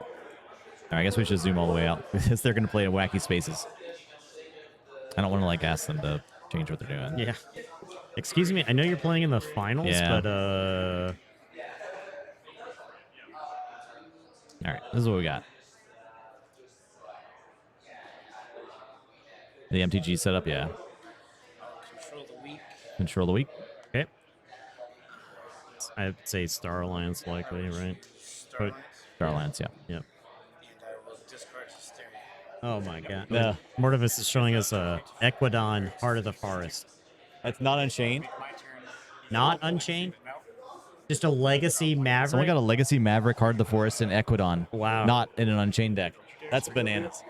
All right, I guess we should zoom all the way out because they're going to play in wacky spaces. I don't want to like ask them to change what they're doing. Yeah. Excuse me, I know you're playing in the finals, Yeah. but All right, this is what we got. The MTG setup, yeah. Control the weak. Control the week. okay. I'd say Star Alliance likely, right? Star Alliance. Star Alliance, yeah. Yep. And I will discard Hysteria. Oh my god. No. Mortivus is showing us a Equidon Heart of the Forest. That's not Unchained. My turn. Not Unchained? No. Just a Legacy Maverick? Someone got a Legacy Maverick Card of the Forest in Equidon. Wow. Not in an Unchained deck. That's bananas.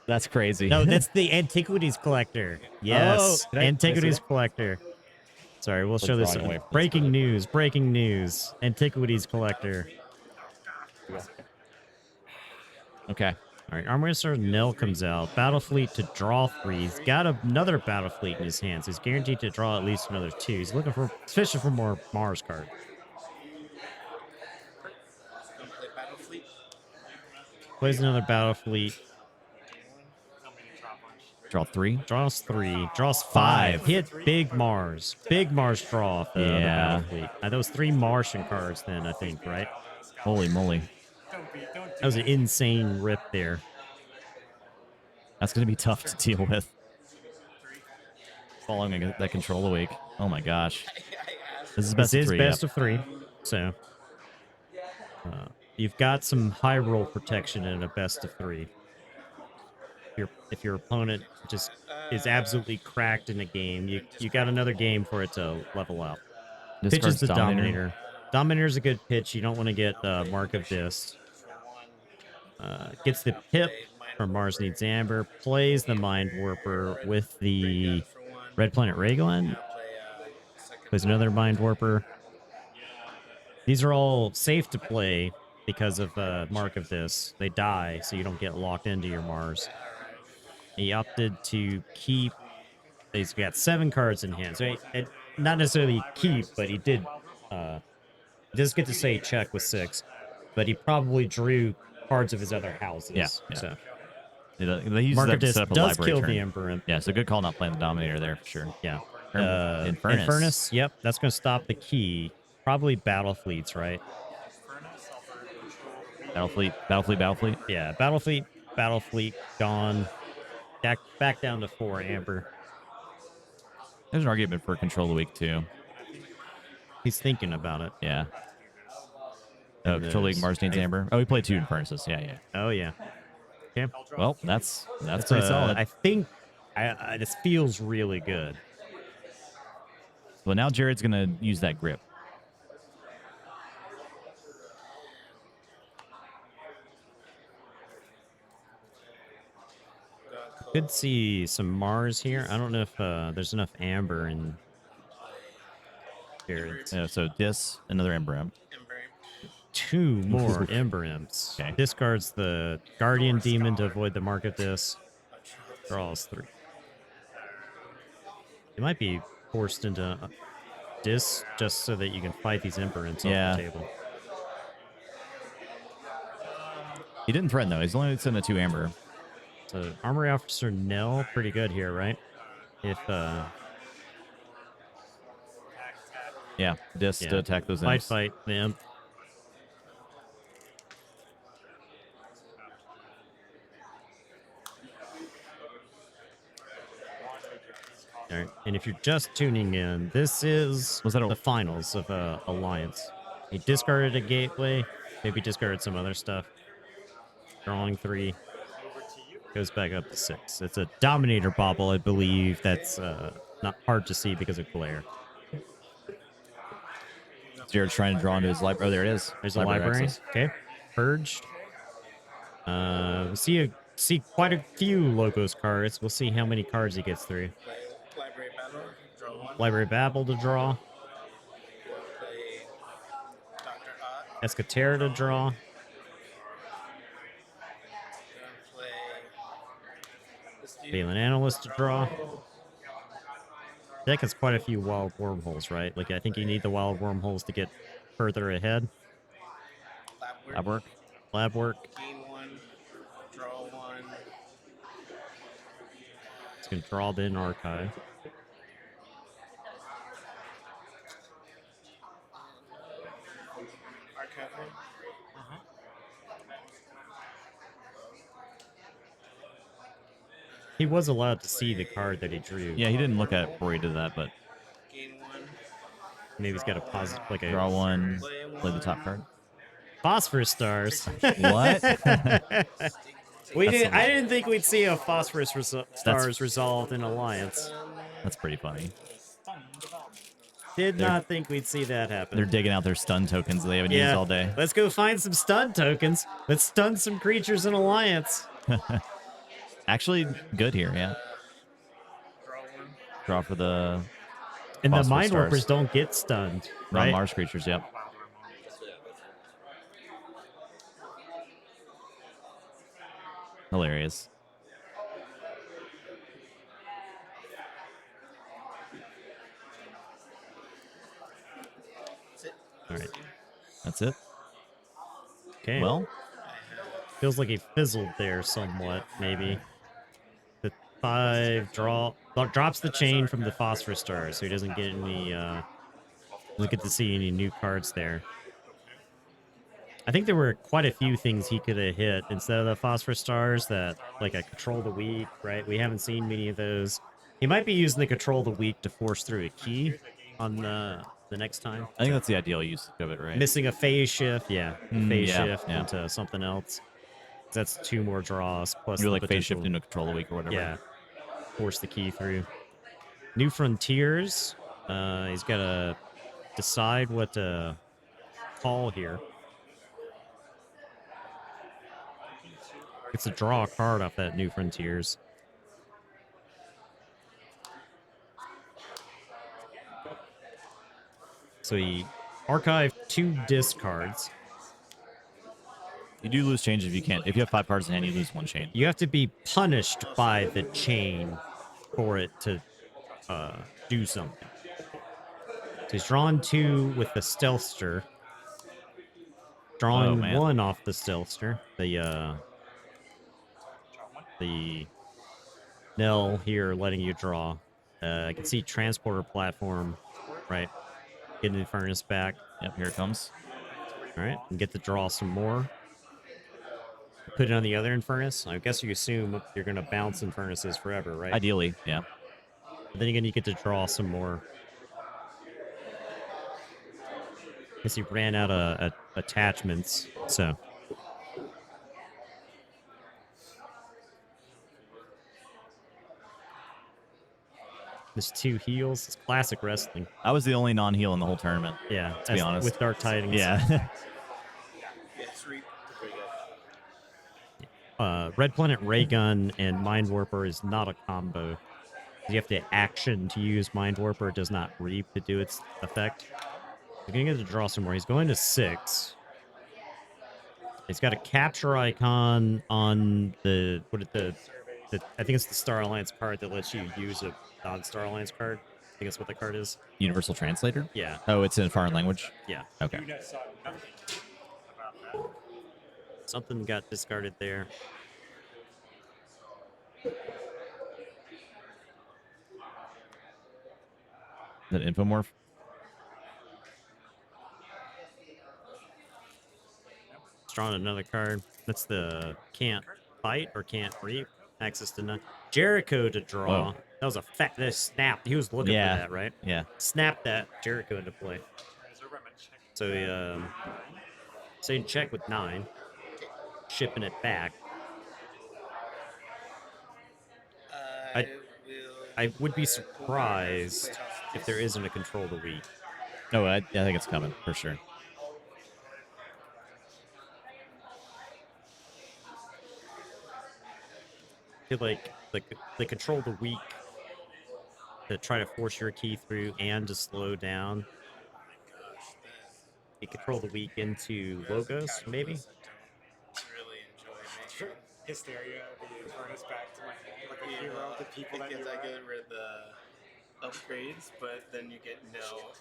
That's crazy. No, that's the Antiquities Collector. Yes, did I Antiquities see that? Collector. Sorry, we'll show this. drawing away from this Breaking news, breaking news. Antiquities Collector. Okay. All right, Armor Nell comes out. Battle Fleet to draw 3. He's got another Battle Fleet in his hands. He's guaranteed to draw at least another 2. He's fishing for more Mars card. Gonna play Battle Fleet. Plays another Battle Fleet. Draw 3. Draws 3. Draws 5. Hit Big Mars. Big Mars draw off the Yeah. battle fleet. That was 3 Martian cards then, I think, right? Holy moly. That was an insane rip there. That's going to be tough to deal with. Following that control awake. Oh my gosh. This is best This of is 3. best of 3. So you've got some high roll protection in a best of 3. If your opponent just is absolutely cracked in a game, you got another game for it to level out. Pitches the Dominator. Dominator's a good pitch. You don't want to get Mark of this. Gets the pip from Mars Needs Amber. Plays the Mind Warper with the Red Planet Raygun. Plays another Mind Warper. These are all safe to play because of Mark of this. They die, so you don't get locked into your Mars. He opted to keep. He's got 7 cards in hand, so not necessarily keep, but he did. Does get to say check with 6, but he probably drew cards of his other houses. Yeah. So They use Mark that of to this set up a does library kill turn. the Emperor Imp. Yeah, so good call not playing the Dominator there for sure. Yeah. Infernus. Yep, that's going to stop the key. Probably battle fleets, right? Battlefleet. Yeah, battle fleet gone. Back down to 4 Amber. There's an argument for control of the week too. He's thinking about it. Yeah. Oh, control league Mars Needs Amber. Oh, we played 2 Infernuses. Yeah. Oh yeah. Okay. Well, that's pretty solid. I think this feels really good. Well, now Jared's gonna use that grip. Could see some Mars here. I don't know if there's enough Amber in Jared's. Yeah, so another Ember Imp. 2 more Ember Imps. Okay. Discards the Guardian Demon to avoid the Mark of this. Draws 3. You might be forced into Dis just so that you can fight these Ember Imps off the table. He didn't threaten though. He's only sending a 2 Amber. So Armory Officer Nell, pretty good here, right? If Dis to attack those imps. Fight the imp. All right. And if you're just tuning in, this is the finals of Alliance. He discarded a gateway, maybe discarded some other stuff. Drawing 3. Goes back up to 6. It's a Dominator bobble, I believe. That's not hard to see because of glare. Jared's trying to draw into his library. Oh, there it is. There's a library. Access. Okay. Purged. We see quite a few Logos cards. We'll see how many cards he gets through. Library Battle, draw 1. Library Babble to draw. Play Dr. Ott. Escatera to draw. Balin Analyst to draw. Deck has quite a few wild wormholes, right? Like, I think you need the wild wormholes to get further ahead. Lab work. Gain 1, draw 1. It's going to draw the in archive. Archive 1. He was allowed to see the card that he drew. Yeah, he didn't look at it before he did that, but Gain 1. Maybe he's got a positive, like a draw 1, play the top card. Phosphorus stars. What? I didn't think we'd see a phosphorus stars resolved in Alliance. That's pretty funny. Did not think we'd see that happen. They're digging out their stun tokens that they haven't used all day. Let's go find some stun tokens. Let's stun some creatures in Alliance. Actually, good here, yeah. Draw 1. Draw for the And the Phosphorus Mind stars. Warpers don't get stunned, right? Non-Mars creatures, yep. Hilarious. All right. That's it. Okay. Well, feels like he fizzled there somewhat, maybe. 5 drops the chain from the phosphorus star, so he doesn't get any doesn't get to see any new cards there. I think there were quite a few things he could have hit instead of the phosphorus stars, that like a control the weak, right? We haven't seen many of those. He might be using the control the weak to force through a key on the next time. I think that's the ideal use of it, right? Missing a phase shift, yeah, phase yeah, shift yeah. into something else. That's 2 more draws plus Do the like phase shift potential- into control the week or whatever. Yeah, force the key through. New Frontiers. He's got to decide what to call here. Gets to draw a card off that New Frontiers. So he archived 2 discards. You do lose change if you can't. If you have 5 cards in hand, you lose 1 chain. You have to be punished by the chain for it to do something. So he's drawn 2 with the Stealthster. Drawing 1 off the Stealthster. The Nell here letting you draw. I can see Transporter Platform, right? Getting the Furnace back. Yep, here it comes. All right, and get to draw some more. Put it on the other Infernus. I guess you assume you're going to bounce Infernuses forever, right? Ideally, yeah. But then again, you get to draw some more. Guess he ran out of attachments, so. There's 2 heals. It's classic wrestling. I was the only non-heal in the whole tournament. Yeah, to be honest. With Dark Tidings. Yeah. Red Planet Raygun and Mind Warper is not a combo. You have to action to use Mind Warper. It does not reap to do its effect. He's going to get to draw some more. He's going to 6. He's got a capture icon on the I think it's the Star Alliance card that lets you use a non-Star Alliance card. I think that's what the card is. Universal Translator? Yeah. Oh, it's in foreign language? Yeah. Okay. Something got discarded there. Is that Infomorph? Drawing another card. That's the can't fight or can't reap. Access to none. Jericho to draw. Whoa. That was a that snapped. He was looking for that, right? Yeah. Snap that Jericho into play. So he saying check with 9. Shipping it back. I would be surprised if there isn't a control the weak. No, I think it's coming for sure. I feel like the control the weak to try to force your key through and to slow down. You control the weak into Logos, maybe? Really enjoy making Hysteria, the furnace back to like a hero to people that you because I get rid of the upgrades, but then you get No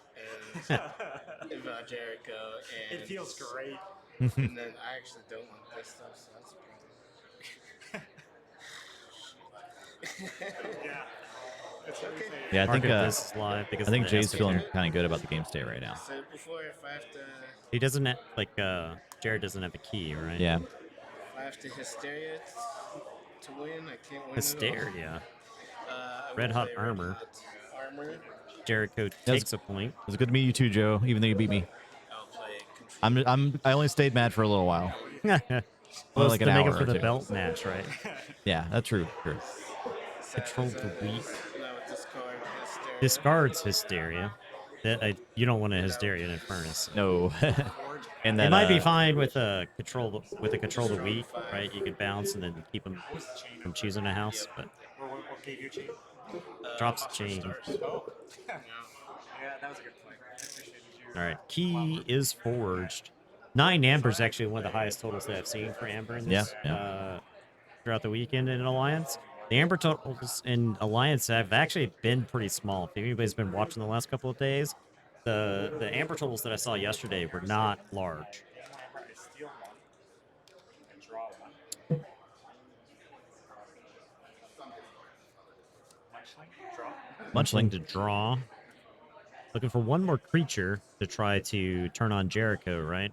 and Jericho, and It feels great. And then I actually don't want this stuff, so that's Yeah. It's okay. Yeah, I think this is live because I think of the Jay's feeling Esoteric. kind of good about the game state right now. So before, if I have to, He doesn't have, like, Jared doesn't have a key, right? Yeah. if I have to Hysteria to win, I can't win. Hysteria. I Red will Hot play Armor. Hot Armor. Jericho takes a point. It was good to meet you too, Joe, even though you beat me. I'll play Control. I only stayed mad for a little while. Well, like to an make hour up for or the two. belt match, right? Yeah, that's true. True. Control the weak. No, discard Hysteria. Discards Hysteria. You don't want a Hysteria in a furnace. No. And then It might be fine with a control the weak, right? You could bounce and then keep them from choosing a house, but What gave you a chain? drops a chain. Oh. Yeah, that was a good point. I appreciated you. All right, key is forged. 9 Amber is actually one of the highest totals that I've seen for Amber in this throughout the weekend in Alliance. The Amber totals in Alliance have actually been pretty small. If anybody's been watching the last couple of days, the Amber totals that I saw yesterday were not large. Steal one and draw one. Muchling Muchling. to draw. Looking for one more creature to try to turn on Jericho, right?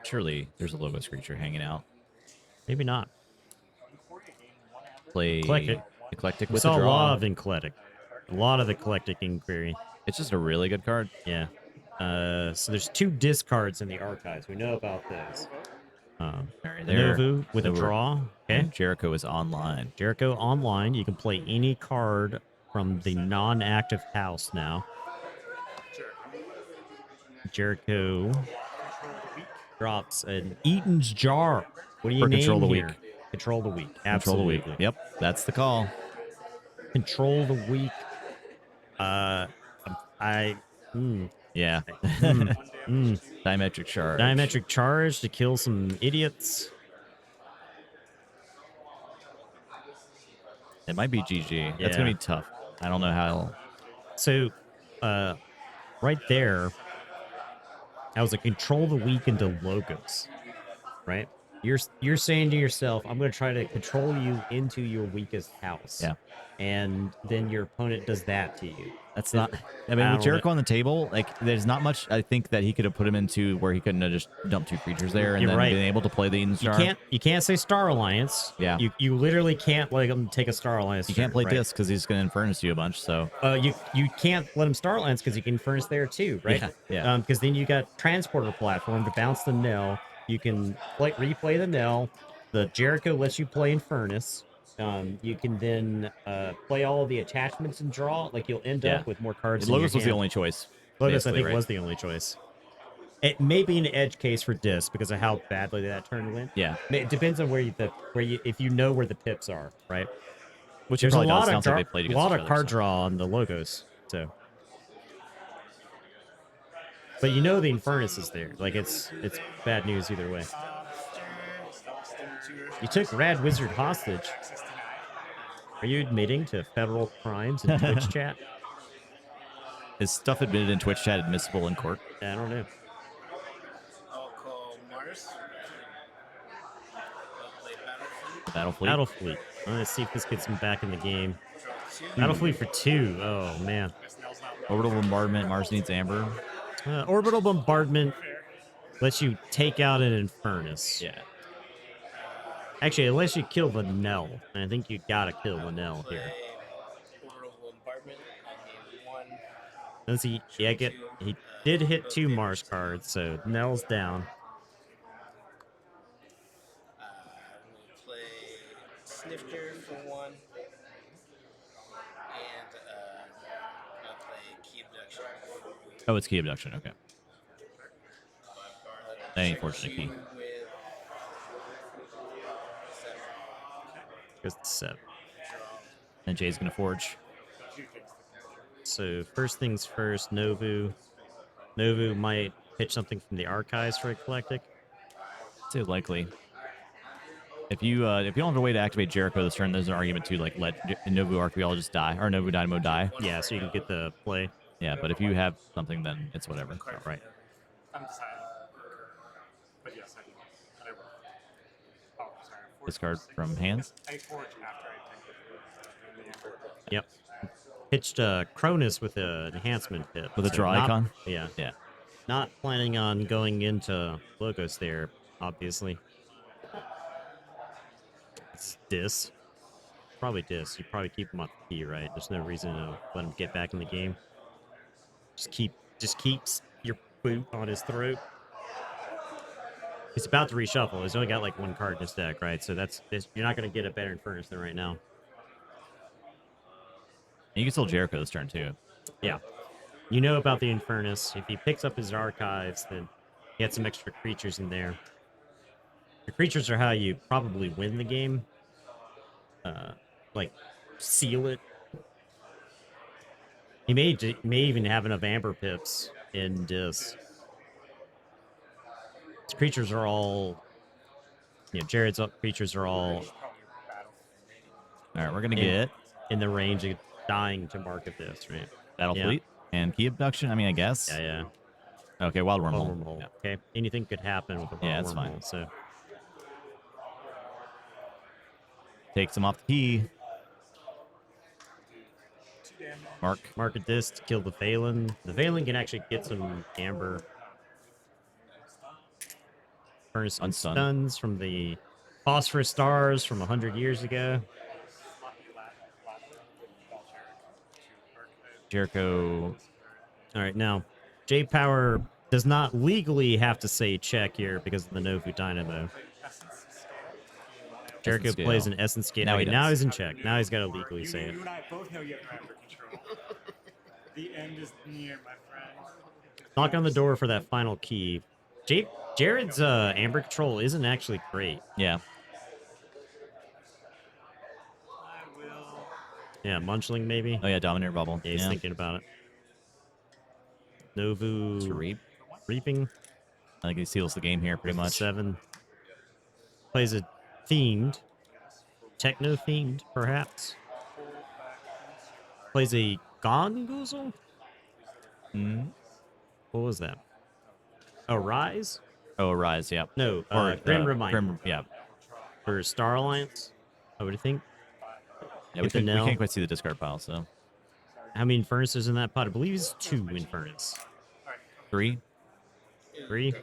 Surely there's a Logos creature hanging out. Maybe not. Play Eclectic. Eclectic We with saw a a draw. lot of Eclectic. A lot of Eclectic Inquiry. It's just a really good card. Yeah. So there's 2 discards in the archives. We know about those. All right, there. Novu with a Novu. draw. Okay. And Jericho is online. Jericho online. You can play any card from the non-active house now. Jericho drops an Eaton's Jar. What do you For name Control the here? Weak. Control the Weak. Control Absolutely. the Weak. Yep, that's the call. Control the Weak. I. Yeah. Diametric charge. Diametric charge to kill some idiots. It might be GG. That's Yeah. gonna be tough. I don't know how. So, right there, that was a control the weak into Logos, right? You're saying to yourself, I'm going to try to control you into your weakest house. Yeah. And then your opponent does that to you. That's not. I mean, with Jericho on the table, like, there's not much. I think that he could have put him into where he couldn't have just dumped 2 creatures there and You're then right. been able to play the Eden Star. You can't say Star Alliance. Yeah. You literally can't let him take a Star Alliance. You can't play right? this because he's going to Infernus you a bunch. So You can't let him Star Alliance because you can Furnace there too, right? Yeah. Because then you got Transporter platform to bounce the Nell. You can replay the Nell. The Jericho lets you play Infernus. You can then play all of the attachments and draw. Like, you'll end up with more cards. Logos was the hand. only choice. Logos, I think, right? was the only choice. It may be an edge case for Dis because of how badly that turn went. Yeah. It depends on if you know where the pips are, right? Which There's a probably does. lot of Sounds like they played a against lot each of other, card so. draw on the Logos, so. But you know the Infernus is there. Like, it's bad news either way. You took Rad Wizard hostage. Are you admitting to federal crimes in Twitch chat? Is stuff admitted in Twitch chat admissible in court? I don't know. I'll call Mars. I'll play Battlefleet. Battlefleet. Let's see if this gets him back in the game. Draw 2. Battlefleet for 2. Oh, man. Orbital bombardment. Mars needs amber. Orbital bombardment lets you take out an Infernus. Yeah. Actually, it lets you kill the Nell. And I think you gotta kill the Nell here. Orbital bombardment on game 1. Let's see. Yeah, he did hit 2 Mars cards, so Nell's down. We'll play Snifter for 1. And I'll play Key Abduction. Oh, it's key abduction. Okay. That ain't fortunate key. With 7. Goes to 7. And Jay's gonna forge. So first things first, Novu. Novu might pitch something from the archives for Eclectic. Too likely. If you don't have a way to activate Jericho this turn, there's an argument to like let Novu Archaeologist die or Novu Dynamo die. Yeah, so you can get the play. Yeah, but if you have something, then it's whatever. All right. I'm deciding. But yes, I will. Oh, sorry. Discard from hands. I forge after I think the Yep. Pitched Cronus with an enhancement pit. With a draw icon? Yeah. Yeah. Not planning on going into Logos there, obviously. It's Dis. Probably Dis. You probably keep him on the key, right? There's no reason to let him get back in the game. Just keeps your boot on his throat. He's about to reshuffle. He's only got like 1 card in his deck, right? So you're not going to get a better Infernus than right now. And you can still Jericho this turn too. Yeah. You know about the Infernus. If he picks up his archives, then he had some extra creatures in there. The creatures are how you probably win the game. Like, seal it. He may even have enough Amber Pips in Dis. His creatures are all... Jared's creatures are all... All right, we're going to get in the range of dying to market this, right? Battlefleet and key abduction. I mean, I guess. Yeah. Okay, wild wormhole. Wild wormhole. Yeah. Okay, anything could happen with a wild Yeah, that's wormhole. fine. So Takes him off the key. Mark a disc to kill the Phelan. The Phelan can actually get some amber. Burn some Unstun. stuns from the phosphorus stars from 100 years ago. Jericho. All right, now J Power does not legally have to say check here because of the Novu Dynamo. Jericho Essence plays scale. an essence scale. Now he Okay, now does. he's in check. Now he's got to legally say it. You and I both know you have no amber control. The end is near, my friend. Knock on the door for that final key. Jared's amber control isn't actually great. Yeah. I will. Yeah, Munchling maybe. Oh yeah, Dominator Bubble. Yeah, he's Yeah. thinking about it. Novu To reap. reaping. I think he seals the game here pretty much. 7. Plays a themed. Techno themed, perhaps. Plays a Gongoozle? Mm. What was that? A Rise? Oh, Rise. Yeah. No, Grim Reminder. Yeah. For Star Alliance, I would think. Yeah. We Hit the can't nail. quite see the discard pile. So How many Furnaces in that pot? I believe it's 2 in Furnace. 3. 3?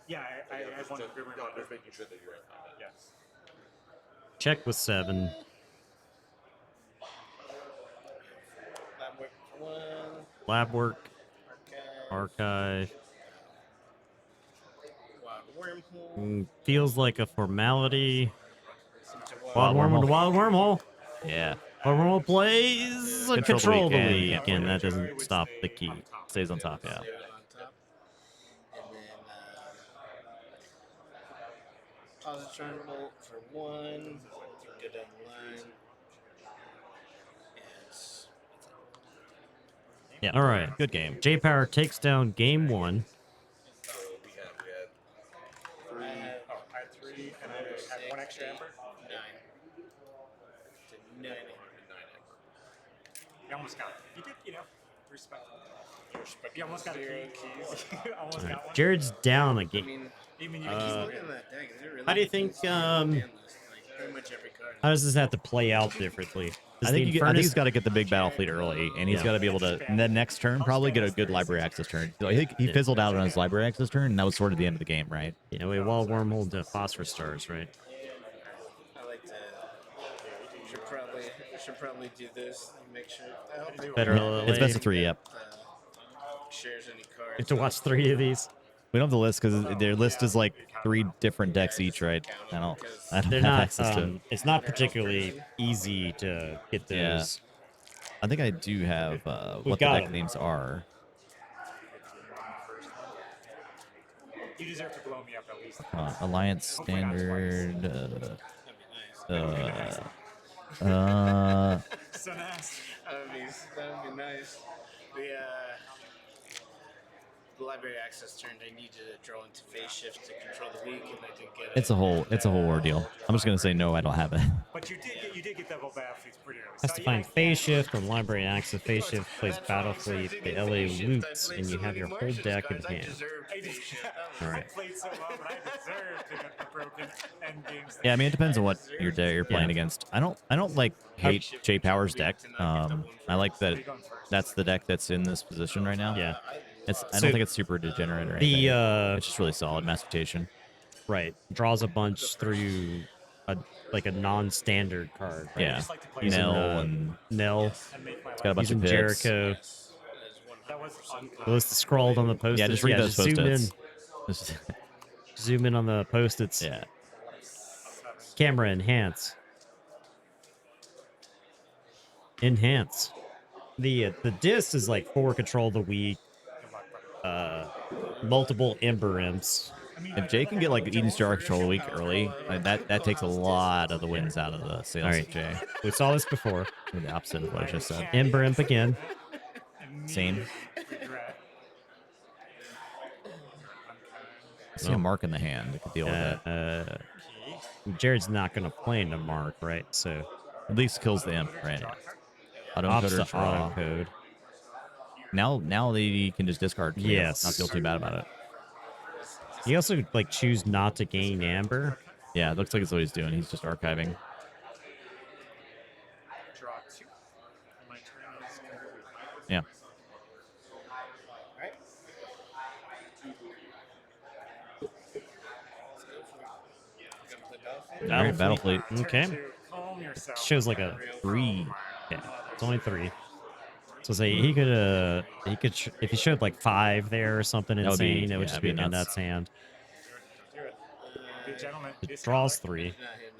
Yeah, I want to remember. No, just making sure that you're at combat. Yes. Check with 7. Lab work for 1. Lab work. Archive. Archive. Wild wormhole. Feels like a formality. Seems to Wild Wild Wormhole to Wormhole. Wild Wormhole. Yeah. Wild Wormhole plays a Control Control the the Weak, Weak, yeah. and that doesn't stop the key. Stays on top. Yeah. Stay on top. And then Positron Bolt for 1. Go down the line. Yes. Yeah. All right. Good game. J Power takes down game 1. So we had I have Oh, I had 3, and I had 1 extra amber. 9. To 9. 9 You almost got it. You did, respect. You almost got a 0 key. keys. You almost All right. got one. Jared's down a I game. mean, Even you look Uh, at that deck. Is it really how do you think, it's on the ban list, like, pretty much every card. How does this have to play out differently? Does I think, the I think he's Infernus- got to get the big battle fleet early, and he's Yeah. got to be able to, in the next turn, probably get a good library access turn. I think he Yeah. fizzled out on his library access turn, and that was sort of the end of the game, right? Yeah, we Wild Wormhole to Phosphorus Stars, right? I like to. Should probably do this and make sure. I hope they Better It's best of 3, yep. shares any cards. You have to watch 3 of these. We don't have the list because their list is like 3 different decks each, right? I don't They're have not. access to it. It's not particularly easy to get Yeah. those. I think I do have what the got deck 'em. names are. You deserve to blow me up at least. Alliance Standard. That'd be nice. So nice. That would be nice. The library access turned. I needed to draw into phase shift to control the weak, and I didn't get it. It's a whole ordeal. I'm just gonna say no, I don't have it. But you did get double battle fleets pretty early. Has So, to yeah, find phase shift on library access. Phase shift plays battle fleet. The LA loops, and you have your whole deck in hand. All right. I played so well, but I deserve to get the broken end games. Yeah, I mean it depends on what your deck you're playing Yeah. against. I don't like hate J Power's deck. I like that that's the deck that's in this position right now. Yeah. I So don't think it's super degenerate or anything. The It's just really solid mastication. right draws a bunch through a non-standard card. Right? Yeah. like to play Using, Nell and Nell. and make my it's got a bunch Using of pips. Jericho. That was The list is scrawled on the post-its. Yeah, just read those zoom in. post-its. Just- Zoom in on the post-its. yeah. Camera enhance. Enhance. The disc is like 4 control the weak. Multiple Ember Imps. If Jay can get like Eden Star control a week early, that takes a lot of the wins out of the sales Alright. of Jay. We saw this before. The opposite of what I just said. Ember Imp again. Same. regret. I see a mark in the hand. I could deal with that. Jared's not gonna play into Mark, right? So At least kills the imp, right? Auto ops encoder to draw. auto code. Now they can just discard. Yes. Not feel too bad about it. You also like choose not to gain Amber. Yeah, it looks like it's what he's doing. He's just archiving. Draw 2. My turn is complete. Yeah. Alright. Let's go for it. Gonna play Battlefield. All right, battle fleet. Okay. To calm yourself. Shows like a Real 3. Yeah, it's only 3. So say he could if he showed like 5 there or something That would be- insane, it would yeah, just it'd be be a nuts. nuts hand. Do it. Be a gentleman. Be a It draws scholar. 3. Not hitting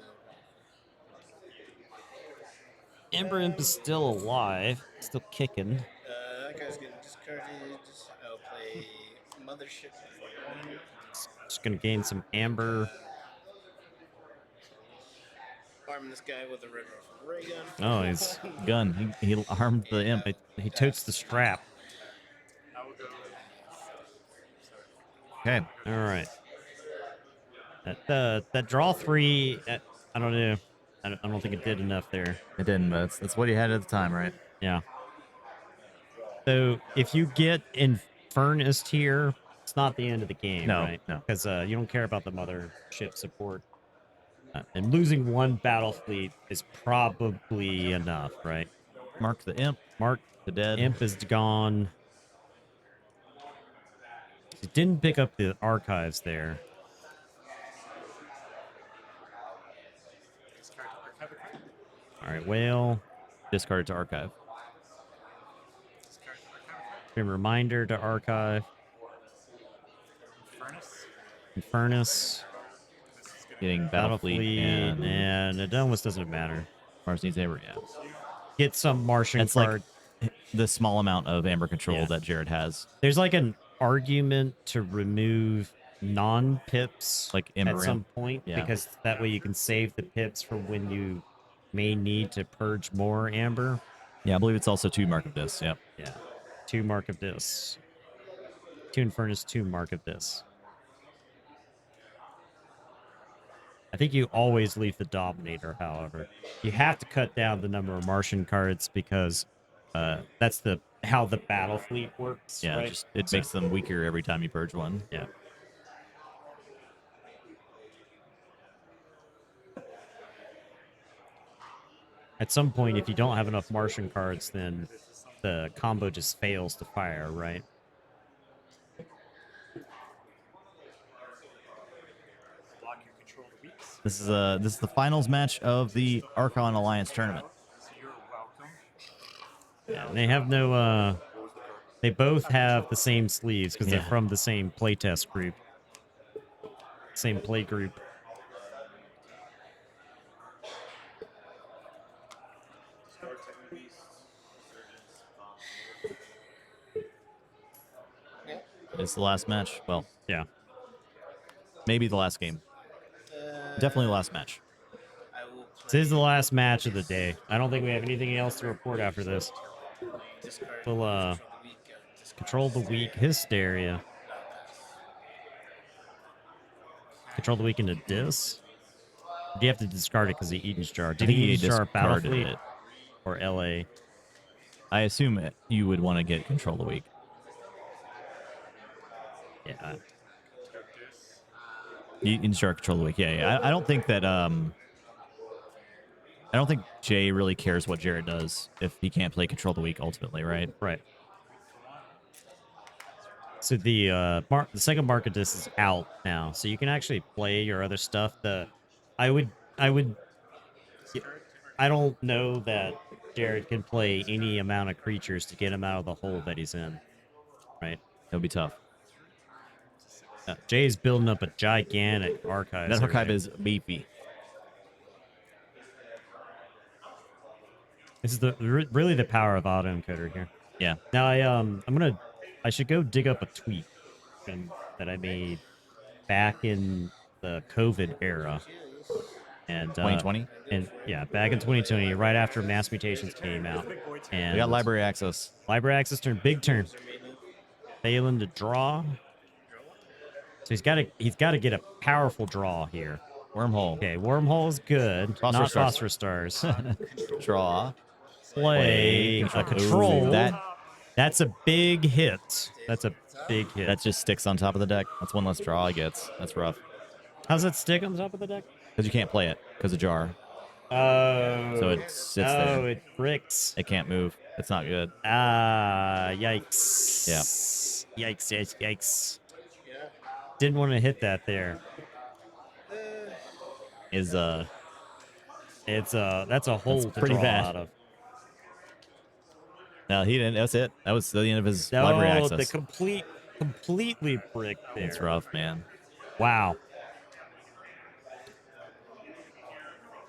no. Ember Imp is still alive, still kicking. That guy's getting discarded. I'll play Mothership. Just gonna gain some amber. Arming this guy with a red rifle ray gun. Oh, he's Gun. He armed the imp. he totes the strap. I will go. Okay. All right. That draw 3. I don't know. I don't think it did enough there. It didn't, but that's what he had at the time, right? Yeah. So if you get Infernus here, it's not the end of the game, No, right? no. Because you don't care about the mothership support. And losing 1 battle fleet is probably enough, right? Mark the imp. Mark The dead. Imp is gone. He didn't pick up the archives there. Discard archive a card. All right, whale. Discard to archive. Discard archive a card. Been reminder to archive. Furnace. Infernus. This is good. Getting battle fleet and it almost doesn't matter. Mars needs Amber. Yeah. Get some Martian That's card. like the small amount of Amber control Yeah. that Jared has. There's like an argument to remove non-pips Like Amber at some Imp. point Yeah. because that way you can save the pips for when you may need to purge more amber. Yeah, I believe it's also 2 Mark of Dis. Yep. Yeah. 2 Mark of Dis. 2 Infernus, 2 Mark of Dis. I think you always leave the Dominator, however. You have to cut down the number of Martian cards because that's how the battle fleet works. Yeah, right? just it So- makes them weaker every time you purge one. Yeah. At some point, if you don't have enough Martian cards, then the combo just fails to fire, right? Block your control the weeks. This is the finals match of the Archon Alliance tournament. So you're welcome. Yeah, and they have no. They both have the same sleeves because they're Yeah. from the same playtest group, same play group. It's the last match. Well, Yeah. maybe the last game. Definitely the last match. I will This is the last match of the day. I don't think we have anything else to report after this. discard We'll control the weak hysteria. Control the weak into dis. Do you have to discard it because he Eaton's jar? Did he Eaton's jar battle discarded fleet it. or LA? I assume you would want to get control of the week. Yeah. You can start control of the week. Yeah. I don't think that I don't think Jay really cares what Jared does if he can't play control of the week ultimately, right? Right. So the second market disc is out now, so you can actually play your other stuff. I don't know that Jared can play any amount of creatures to get him out of the hole that he's in. Right. It'll be tough. Jay's building up a gigantic archive. That archive is beefy. This is really the power of auto encoder here. Yeah. Now I should go dig up a tweet that I made back in the COVID era. And 2020. And yeah, back in 2020, right after Mass Mutations came out. And We got library access. Library access turn, big turn. Failing to draw. So he's got to get a powerful draw here. Wormhole. Okay, wormhole is good. Phosphorus not stars. phosphorus stars. Draw. Play a control. Ooh, That's a big hit. That's a big hit. that just sticks on top of the deck. That's one less draw he gets. That's rough. How's that stick on the top of the deck? because you can't play it because of jar. Oh. So it sits there. It bricks. It can't move. It's not good. Ah, yikes. Yeah. Yikes, yikes, yikes. Yeah. Didn't want to hit that there. Is That's a hole to pretty draw bad. out of. No, he didn't. That's it. That was the end of his No, library access. the completely brick there. It's rough, man. Wow.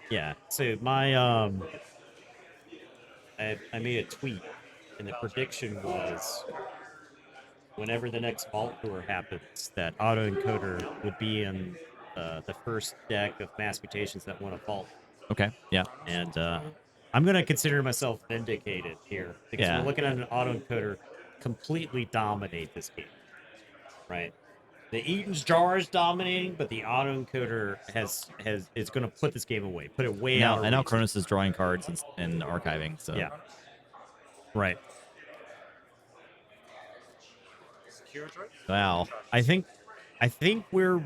Yeah. So my I made a tweet, and the prediction was whenever the next vault tour happens, that autoencoder would be in the first deck of mass mutations that won a vault. Okay. Yeah. And I'm gonna consider myself vindicated here because Yeah. we're looking at an autoencoder completely dominate this game, right? The Eaton's jar is dominating, but the autoencoder is going to put this game away, put it way out. And now Cronus is drawing cards and archiving. So yeah, right. Wow. I think we're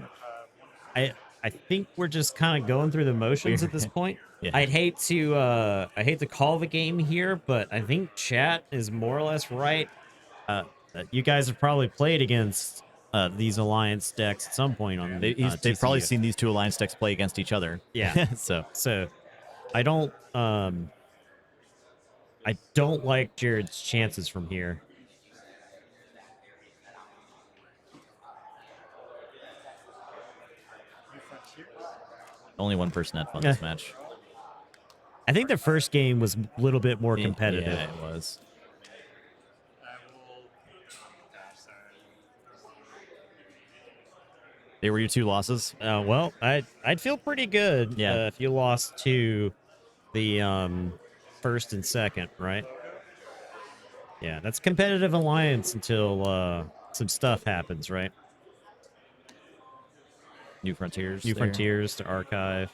just kind of going through the motions at this point. Yeah. I'd hate to call the game here, but I think chat is more or less right. You guys have probably played against these alliance decks at some point on they've probably seen these two alliance decks play against each other. Yeah. so I don't like Jared's chances from here. Only one person had fun this match. I think the first game was a little bit more competitive. Yeah, it was. They were your two losses? Well, I'd feel pretty good if you lost to the first and second, right? Yeah, that's competitive alliance until some stuff happens, right? New Frontiers. New Frontiers to archive.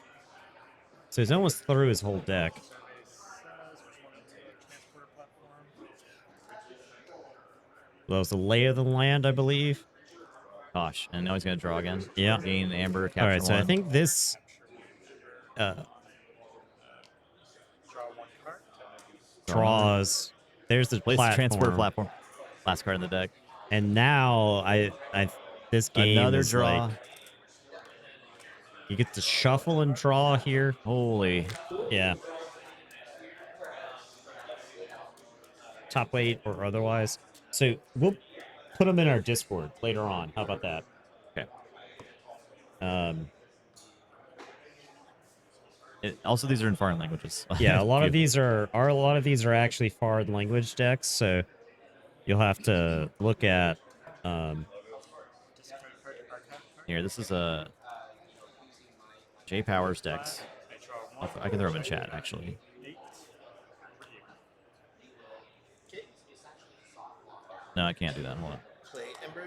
So he's almost through his whole deck. That was the lay of the land, I believe. Gosh, and now he's going to draw again. Yeah. Gain Amber, capture All right, so one. I think this... draws. There's the Place platform. transfer platform. Last card in the deck. And now this game Another is draw. like, you get to shuffle and draw here. Holy. Yeah. Top weight or otherwise. So we'll put them in our Discord later on. How about that? Okay. Also, these are in foreign languages. Yeah, a lot of these are actually foreign language decks, so you'll have to look at here. This is a J Powers decks. I can throw them in chat actually. No, I can't do that. Hold on. Play Ember.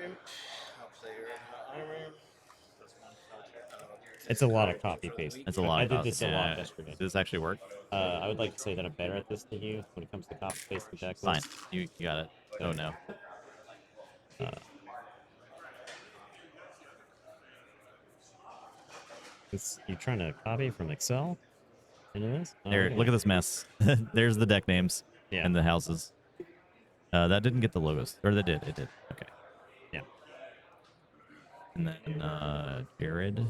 I'll play Red Armor. it's a lot of copy paste. It's a lot. I did this a lot yesterday. Does this actually work? I would like to say that I'm better at this than you when it comes to copy pasting decks. Fine. You got it. Oh no. You trying to copy from Excel into this? Oh, There. okay. Look at this mess. There's the deck names and the houses. That didn't get the logos, or that did. It did. Okay. Yeah. And then Jared.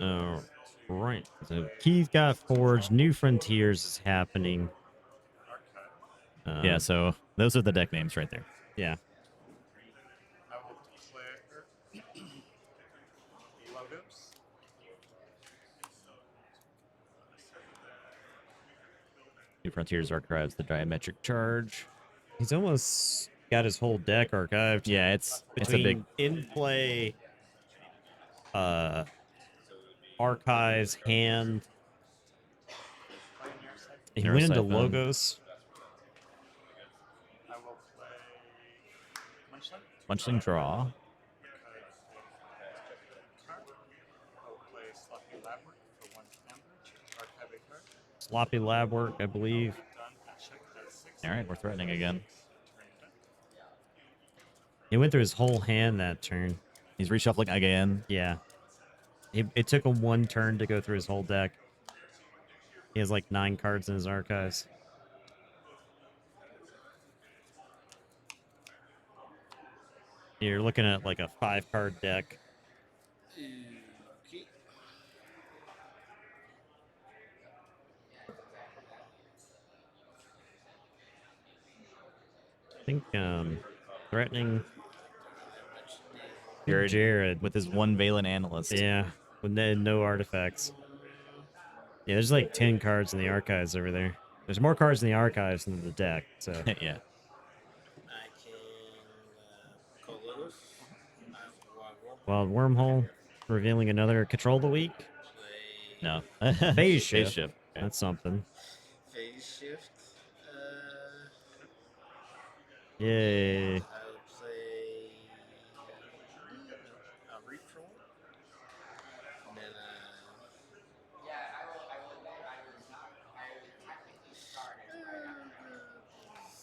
Oh, right. So Keith got Forge. New Frontiers is happening. Yeah, so those are the deck names right there. Yeah. New Frontiers archives the diametric charge. He's almost got his whole deck archived. Yeah, it's a big in play, archives, hand. He went into logos. Punching draw. I'll play Sloppy Lab Work for 1 amber. Archive a card. Sloppy lab work, I believe. Done. Check that 6. All right, we're threatening again. Turn it back. He went through his whole hand that turn. He's reshuffling again. Yeah. It took him 1 turn to go through his whole deck. He has like 9 cards in his archives. You're looking at like a 5-card deck. Okay. I think threatening Jared, Jared. with his 1 Valen Analyst. Yeah, with no artifacts. Yeah, there's like 10 cards in the archives over there. There's more cards in the archives than the deck, so Yeah. I can call Lotus. Wild Wormhole, revealing another Control of the Week. No. Phase Shift. Okay. That's something. Phase shift. Yay. I'll play a retrol. And then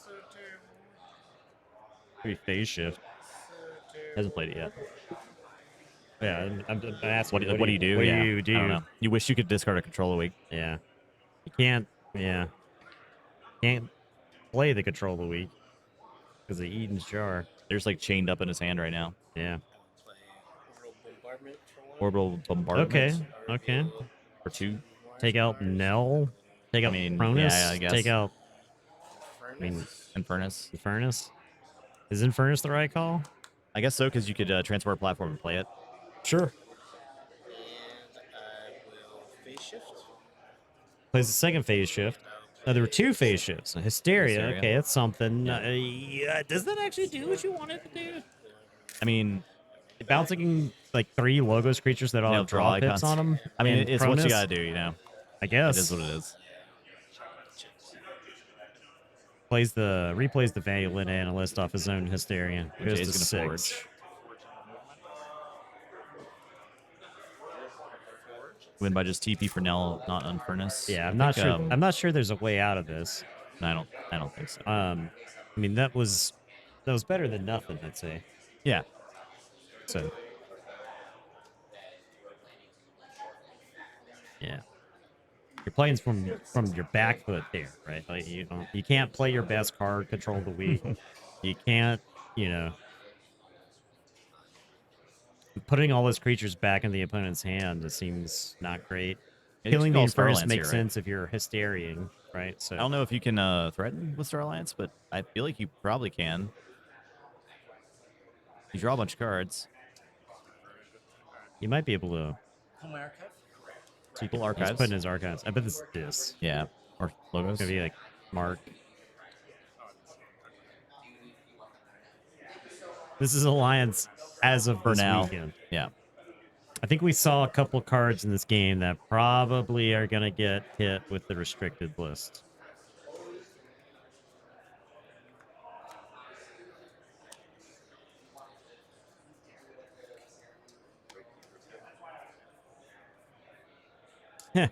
so terrible. Maybe Phase Shift. So terrible. Hasn't played it yet. Yeah, I'm asking. What do you do? What Yeah, do you do? I don't know. You wish you could discard a control a week. Yeah. You can't, yeah. Can't play the Control of the Week because of Eden's Jar. They're just like chained up in his hand right now. Yeah. I'll play Orbital Bombardment for 1. Orbital bombardment. Okay. Okay. For 2. Take out Nell. Take out Cronus. yeah, I guess. Take out Furnace. Infernus. Infernus. Is Infernus the right call? I guess so, because you could transfer a platform and play it. Sure. And I will phase shift. Plays the second Phase Shift. There were 2 Phase Shifts. Hysteria. Hysteria. Okay, that's something. Yeah. Yeah, does that actually do what you want it to do? I mean, Bouncing like 3 logos creatures that all no have draw pips icons. on them. I mean, and it's what you Cronus? gotta do, you know. I It guess. is what it is. Replays the Valiant Analyst off his own Hysteria. Goes Jay's to gonna 6. forge. Win by just TP for Nell, not Infernus. Yeah, I I'm not think, sure. I'm not sure there's a way out of this. I don't think so. I mean that was better than nothing, I'd say. Yeah. So yeah, you're playing from your back foot there, right? Like you can't play your best card, Control the Weak. You can't, putting all those creatures back in the opponent's hand. It seems not great. Yeah, you Killing can the call Star Infernus Alliance makes here, right? sense if you're Hysteriaing, right? So I don't know if you can threaten with Star Alliance, but I feel like you probably can. You draw a bunch of cards. you might be able to. Pull my archive. People He's archives. putting his archives. I bet this. Yeah. Or logos. It's gonna be like Mark. This is Alliance as of For this now. weekend. Yeah. I think we saw a couple cards in this game that probably are gonna get hit with the restricted list. I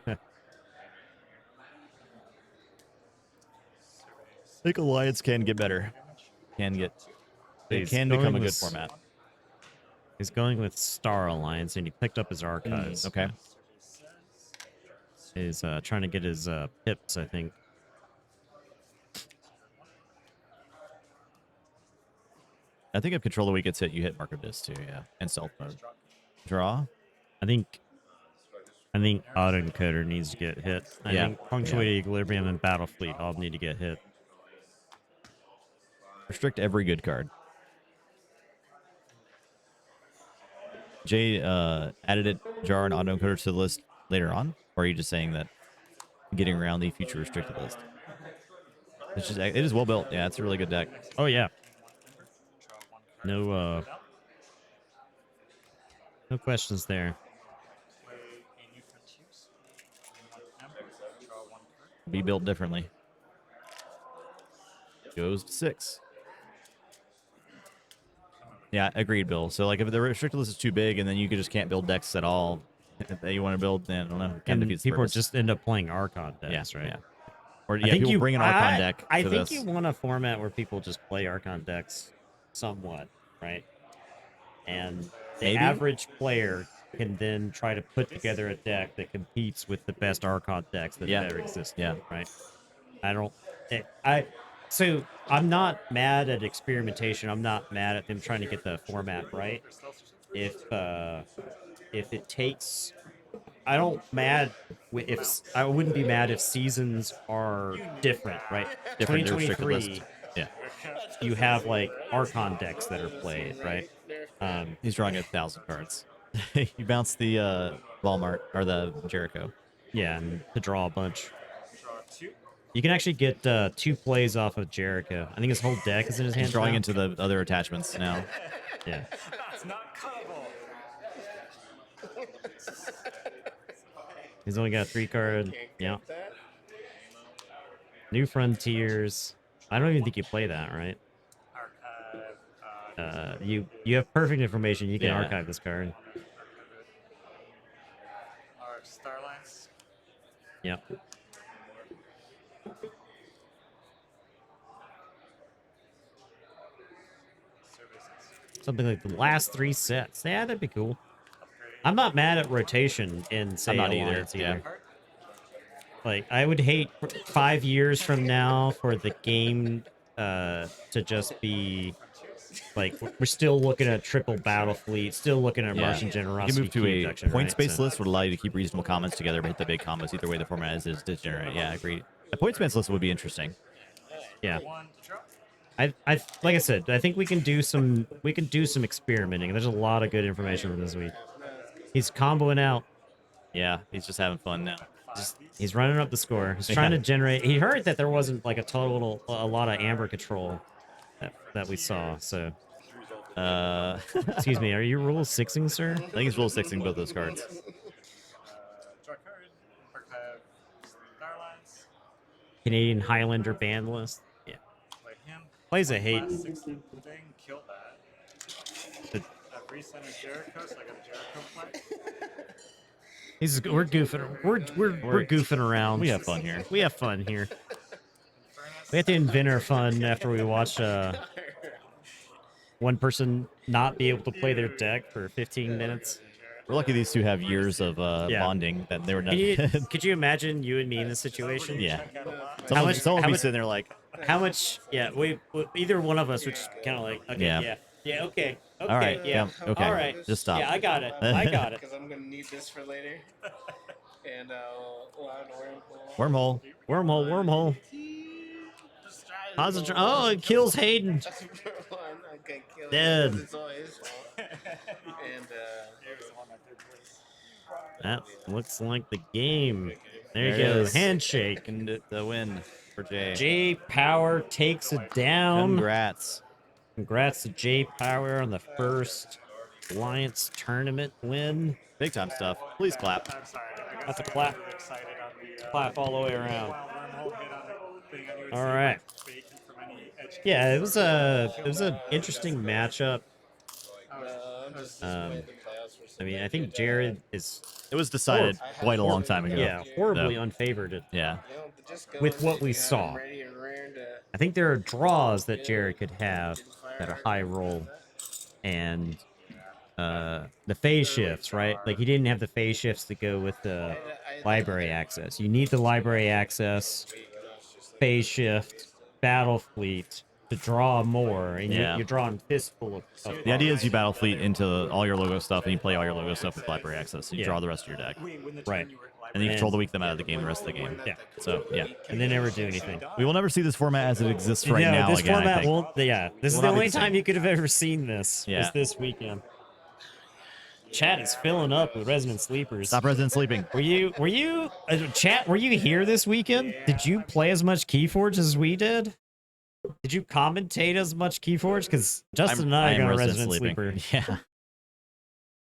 think Alliance can get better. It He's can going become a good with- format. He's going with Star Alliance, and he picked up his archives. Okay. He's trying to get his pips, I think. I think if Control the Weak gets hit, you hit Mark of Dis too, yeah. And stealth mode. Draw? I think Autoencoder needs to get hit. I Yeah. think Punctuated Equilibrium and Battlefleet all need to get hit. Restrict every good card. Jay added it, Jar and Autoencoder to the list later on? Or are you just saying that getting around the future restricted list? It is well built. Yeah, it's a really good deck. Oh yeah. No questions there. Play a new frontiers. 1 amber. Draw 1 card. Be built differently. Goes to 6. Yeah, agreed, Bill. So like if the restricted list is too big and then you just can't build decks at all that you want to build, then I don't know. Kind of And defeats the people purpose. just end up playing Archon decks, right? Yeah. Or I yeah, think people you bring an Archon deck I to think this. you want a format where people just play Archon decks somewhat, right? And the Maybe? average player can then try to put together a deck that competes with the best Archon decks that have ever existed. Yeah. Right. So I'm not mad at experimentation. I'm not mad at them trying to get the format right. If it takes, I wouldn't be mad if seasons are different, right? Different restricted 2023, list. Yeah. you have like Archon decks that are played, right? He's drawing 1,000 cards. You bounce the Walmart or the Jericho. Yeah, and to draw a bunch. Draw 2. You can actually get 2 plays off of Jericho. I think his whole deck is in his hand. He's drawing now. into the other attachments now. Yeah. That's not cuttable. He's only got 3 card. Yeah. New Frontiers. I don't even think you play that, right? Archive. You have perfect information. You can Yeah. archive this card. Our Starlines. Yep. Services. Something like the last 3 sets. Yeah, that'd be cool. I'm not mad at rotation in say I'm not either, Alliance yeah. Like I would hate 5 years from now for the game to just be like we're still looking at triple battle fleet, still looking at Yeah. Martian You generosity. can move to key a reduction, points-based right? list would allow you to keep reasonable comments together but hit the big combos. Either way, the format is degenerate. Yeah, agreed. A points-based list would be interesting. Yeah. 1 to draw. I like I said, I think we can do some experimenting. There's a lot of good information from this week. He's comboing out. Yeah, he's just having fun now. He's running up the score. He's trying to generate. He heard that there wasn't like a lot of amber control that we saw. So, excuse me, are you rule 6ing, sir? I think he's rule 6ing both those cards. Draw card. Archive. Starlines. Canadian Highlander ban list. Yeah, Play him. plays a hate. Last 16 thing. Kill that. I've recentered Jericho, so I got a Jericho play. We're goofing. We're goofing around. We have fun here. We have fun here. Furnace. We have to invent our fun after we watch one person not be able to play their deck for 15 minutes. We're lucky these two have years of bonding that they were not. Could you imagine you and me in this situation? Yeah. much- Someone how would be much- sitting there like, How much? Yeah, we either one of us would kind of like, okay, Yeah. yeah, okay, all right, yeah, okay, all right, just stop. yeah, I got it, I got it. Because I'm gonna need this for later. And loud wormhole. Wormhole. Wormhole. Just try it. Positive. Oh, it kills Hayden. Okay, kill it, Dead. 'cause it's all his fault. And Here's the one that did this. That looks like the game. There you There it go. is. Handshake. And the win for Jay. J Power takes it down. Congrats. Congrats to J Power on the first Alliance tournament win. Big time stuff. Please clap. I'm sorry. I got That's a so clap. excited on the Clap all the way around. wild wormhole hit on the thing. I knew it'd All save right. my bacon from any edge Yeah, it cases. was an interesting matchup. I'm just Um, waiting the playoffs for I mean, I somebody think to Jared is It was decided quite a long time ago. yeah horribly So, unfavored. yeah. just go with what and we have saw. them ready and raring to I think there are draws that Jared could have that are high roll, and the phase shifts, right? Like he didn't have the phase shifts to go with the library access. You need the library access, phase shift, battle fleet to draw more, and Yeah. you're drawing fistful of The idea is you battle fleet into all your logo stuff, and you play all your logo stuff with library access, and you Yeah. draw the rest of your deck. When the Right. turn you were And then you control And- the weak them out of the game the rest of the game. Yeah. So, yeah. and they never do anything. We will never see this format as it exists right no, now this again, I format think. won't. Yeah, this is Will the not be only the same. time you could have ever seen this. Yeah. Was this weekend. Chat is filling up with resident sleepers. Stop Resident Sleeping. Were you chat? Were you here this weekend? Did you play as much KeyForge as we did? Did you commentate as much KeyForge? Because Justin and I am got a Resident resident Sleeping. sleeper.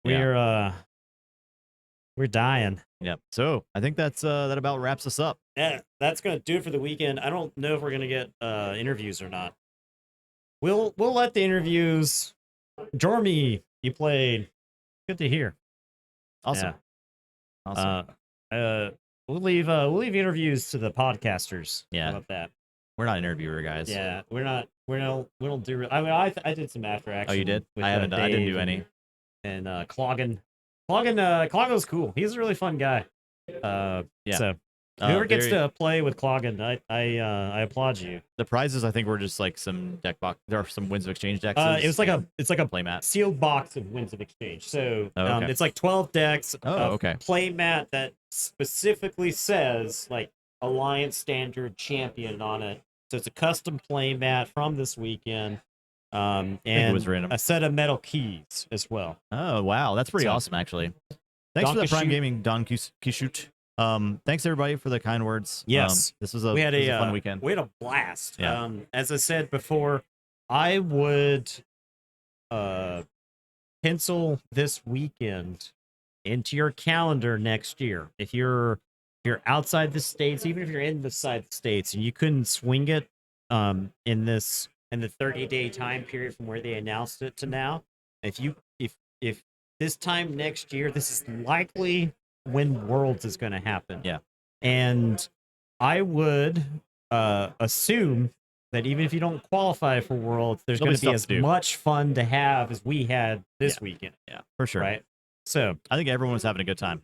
Yeah. We're dying. Yep. So I think that about wraps us up. Yeah, that's gonna do it for the weekend. I don't know if we're gonna get interviews or not. We'll let the interviews Jormy, you played. Good to hear. Awesome. Awesome. We'll leave interviews to the podcasters. Yeah. How about that? We're not interviewer guys. Yeah, we don't do. I mean, I did some after action. Oh, you did? With, I haven't. I didn't do any. And Cloggin was cool. He's a really fun guy. Yeah. So whoever gets to play with Cloggin, I applaud you. The prizes, I think, were just like some deck box. There are some Winds of Exchange decks. It's like a playmat, sealed box of Winds of Exchange. So okay. it's like 12 decks. Okay. Playmat that specifically says like Alliance Standard Champion on it. So it's a custom playmat from this weekend. And a set of metal keys as well. Oh wow, that's pretty awesome actually. Thanks for the Prime Gaming, Don Kishut. Thanks everybody for the kind words. Yes, this was a fun weekend. We had a blast. Yeah. As I said before, I would pencil this weekend into your calendar next year. If you're outside the states, even if you're inside the states, and you couldn't swing it in the 30-day time period from where they announced it to now, if this time next year, this is likely when Worlds is going to happen. Yeah. And I would assume that even if you don't qualify for Worlds, there's going to be as much fun to have as we had this weekend. Yeah, for sure. Right. So I think everyone was having a good time.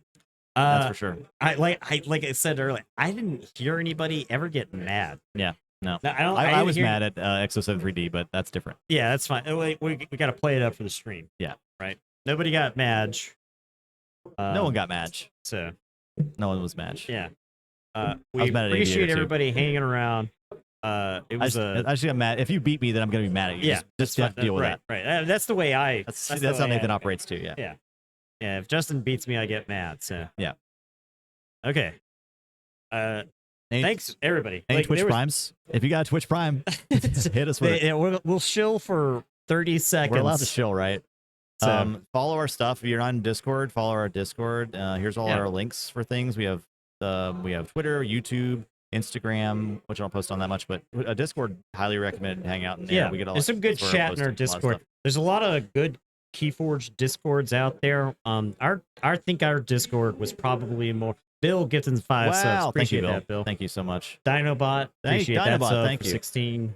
That's for sure. Like I said earlier, I didn't hear anybody ever get mad. Yeah. No, I was mad at XO73D, but that's different. Yeah, that's fine. We got to play it up for the stream. Yeah. Right. Nobody got mad. No one got mad. So no one was mad. Yeah. We appreciate everybody hanging around. I just got mad. If you beat me, then I'm gonna be mad at you. Yeah. Just deal with that. Right. That's the way That's how Nathan operates too. Yeah. Yeah. Yeah. If Justin beats me, I get mad. So yeah. Okay. Thanks everybody. Any Twitch Primes? If you got a Twitch Prime, hit us with it. We'll shill for 30 seconds. We're allowed to shill, right? So, follow our stuff. If you're on Discord, follow our Discord. Here's all our links for things. We have Twitter, YouTube, Instagram, which I don't post on that much, but Discord, highly recommend hang out in there. Yeah, we get there's some good chat in our Discord. There's a lot of good KeyForge Discords out there. I think our Discord was probably more. Bill Gibson's 5 subs. Appreciate that, Bill. Thank you so much. Dinobot, appreciate that sub thank for you. 16.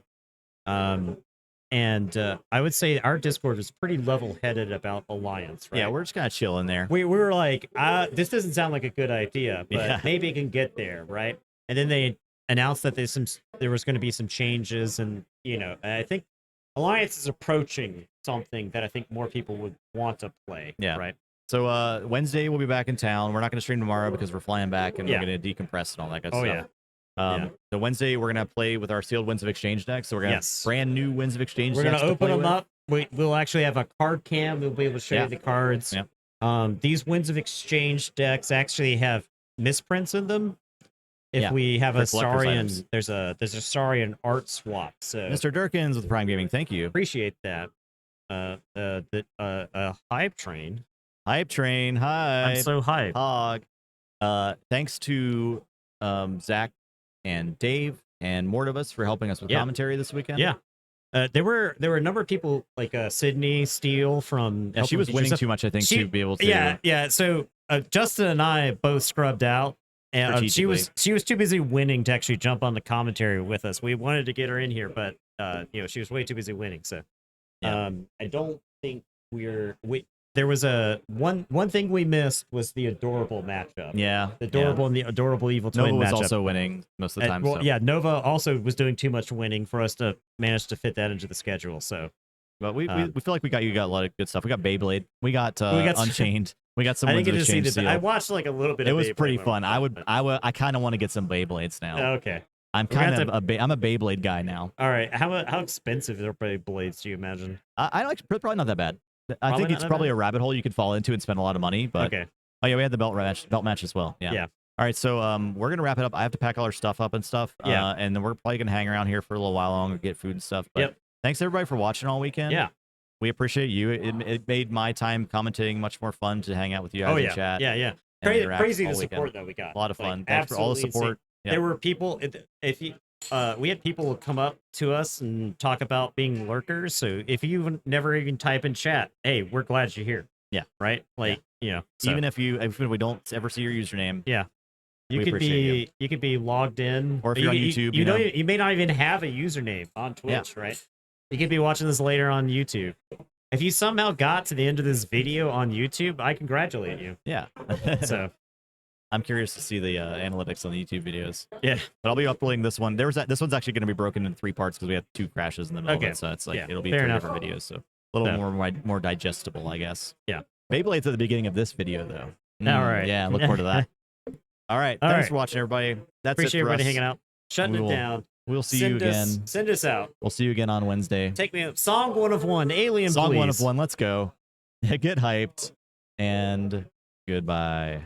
And I would say our Discord was pretty level-headed about Alliance, right? Yeah, we're just kind of chilling there. We were like, this doesn't sound like a good idea, but maybe it can get there, right? And then they announced that there was going to be some changes, and I think Alliance is approaching something that I think more people would want to play. Yeah. Right. So Wednesday we'll be back in town. We're not going to stream tomorrow because we're flying back and we're going to decompress and all that good stuff. Yeah. So Wednesday we're gonna play with our sealed Winds of Exchange deck. So we're gonna have brand new Winds of Exchange. We're decks gonna open them with. up. We'll actually have a card cam. We'll be able to show you the cards. Yeah. These Winds of Exchange decks actually have misprints in them. If we have a Saurian, there's a Saurian art swap. So Mr. Durkins with Prime Gaming, thank you. Appreciate that. Hype train. Hype train. Hi. I'm so hyped. Hog. Thanks to Zach and Dave and Mortivus for helping us with commentary this weekend. Yeah. There were a number of people like Sydney Steele from. Yeah, she was winning too much, I think, to be able to. Yeah. So Justin and I both scrubbed out, and she was too busy winning to actually jump on the commentary with us. We wanted to get her in here, but she was way too busy winning. So I don't think there was one thing we missed was the adorable matchup. Yeah, the adorable and the adorable evil twin Nova was matchup. also winning most of the time. Well, yeah, Nova also was doing too much winning for us to manage to fit that into the schedule. So, but we feel like we got a lot of good stuff. We got Beyblade. We got Unchained. We got some. I watched like a little bit. It was pretty fun. I kind of want to get some Beyblades now. Okay. I'm I'm a Beyblade guy now. All right. How expensive are Beyblades? Do you imagine? I like probably not that bad. I think it's probably a rabbit hole you could fall into and spend a lot of money. But okay. Oh yeah, we had the belt match as well. Yeah. All right, so we're gonna wrap it up. I have to pack all our stuff up and stuff. Yeah. And then we're probably gonna hang around here for a little while longer, get food and stuff. But thanks everybody for watching all weekend. Yeah. We appreciate you. It made my time commentating much more fun to hang out with you guys in chat. Yeah. Crazy the support that we got. A lot of fun. Thanks for all the support. There were people. we had people come up to us and talk about being lurkers. So if you never even type in chat, hey, we're glad you're here. Yeah. Right. Like, you know, so, Even if we don't ever see your username, yeah, you we could appreciate you could be logged in, Or if you're on YouTube, you know. you may not even have a username on Twitch, right? You could be watching this later on YouTube. If you somehow got to the end of this video on YouTube, I congratulate you. Yeah. So I'm curious to see the analytics on the YouTube videos. yeah, But I'll be uploading this one. This one's actually going to be broken in 3 parts because we had 2 crashes in the middle Okay. of it. So it's like Yeah, it'll be fair 3 enough. different videos. So a little more digestible, I guess. Yeah. Beyblade's at the beginning of this video, though. All right. Yeah, look forward to that. All right. All Thanks right. for watching, everybody. That's appreciate it for everybody us. hanging out, shutting We it will- down. We'll see you again. Send us out. We'll see you again on Wednesday. Take me up. Song 1 of 1. Alien. Song please. 1 of 1. Let's go. Get hyped. And goodbye.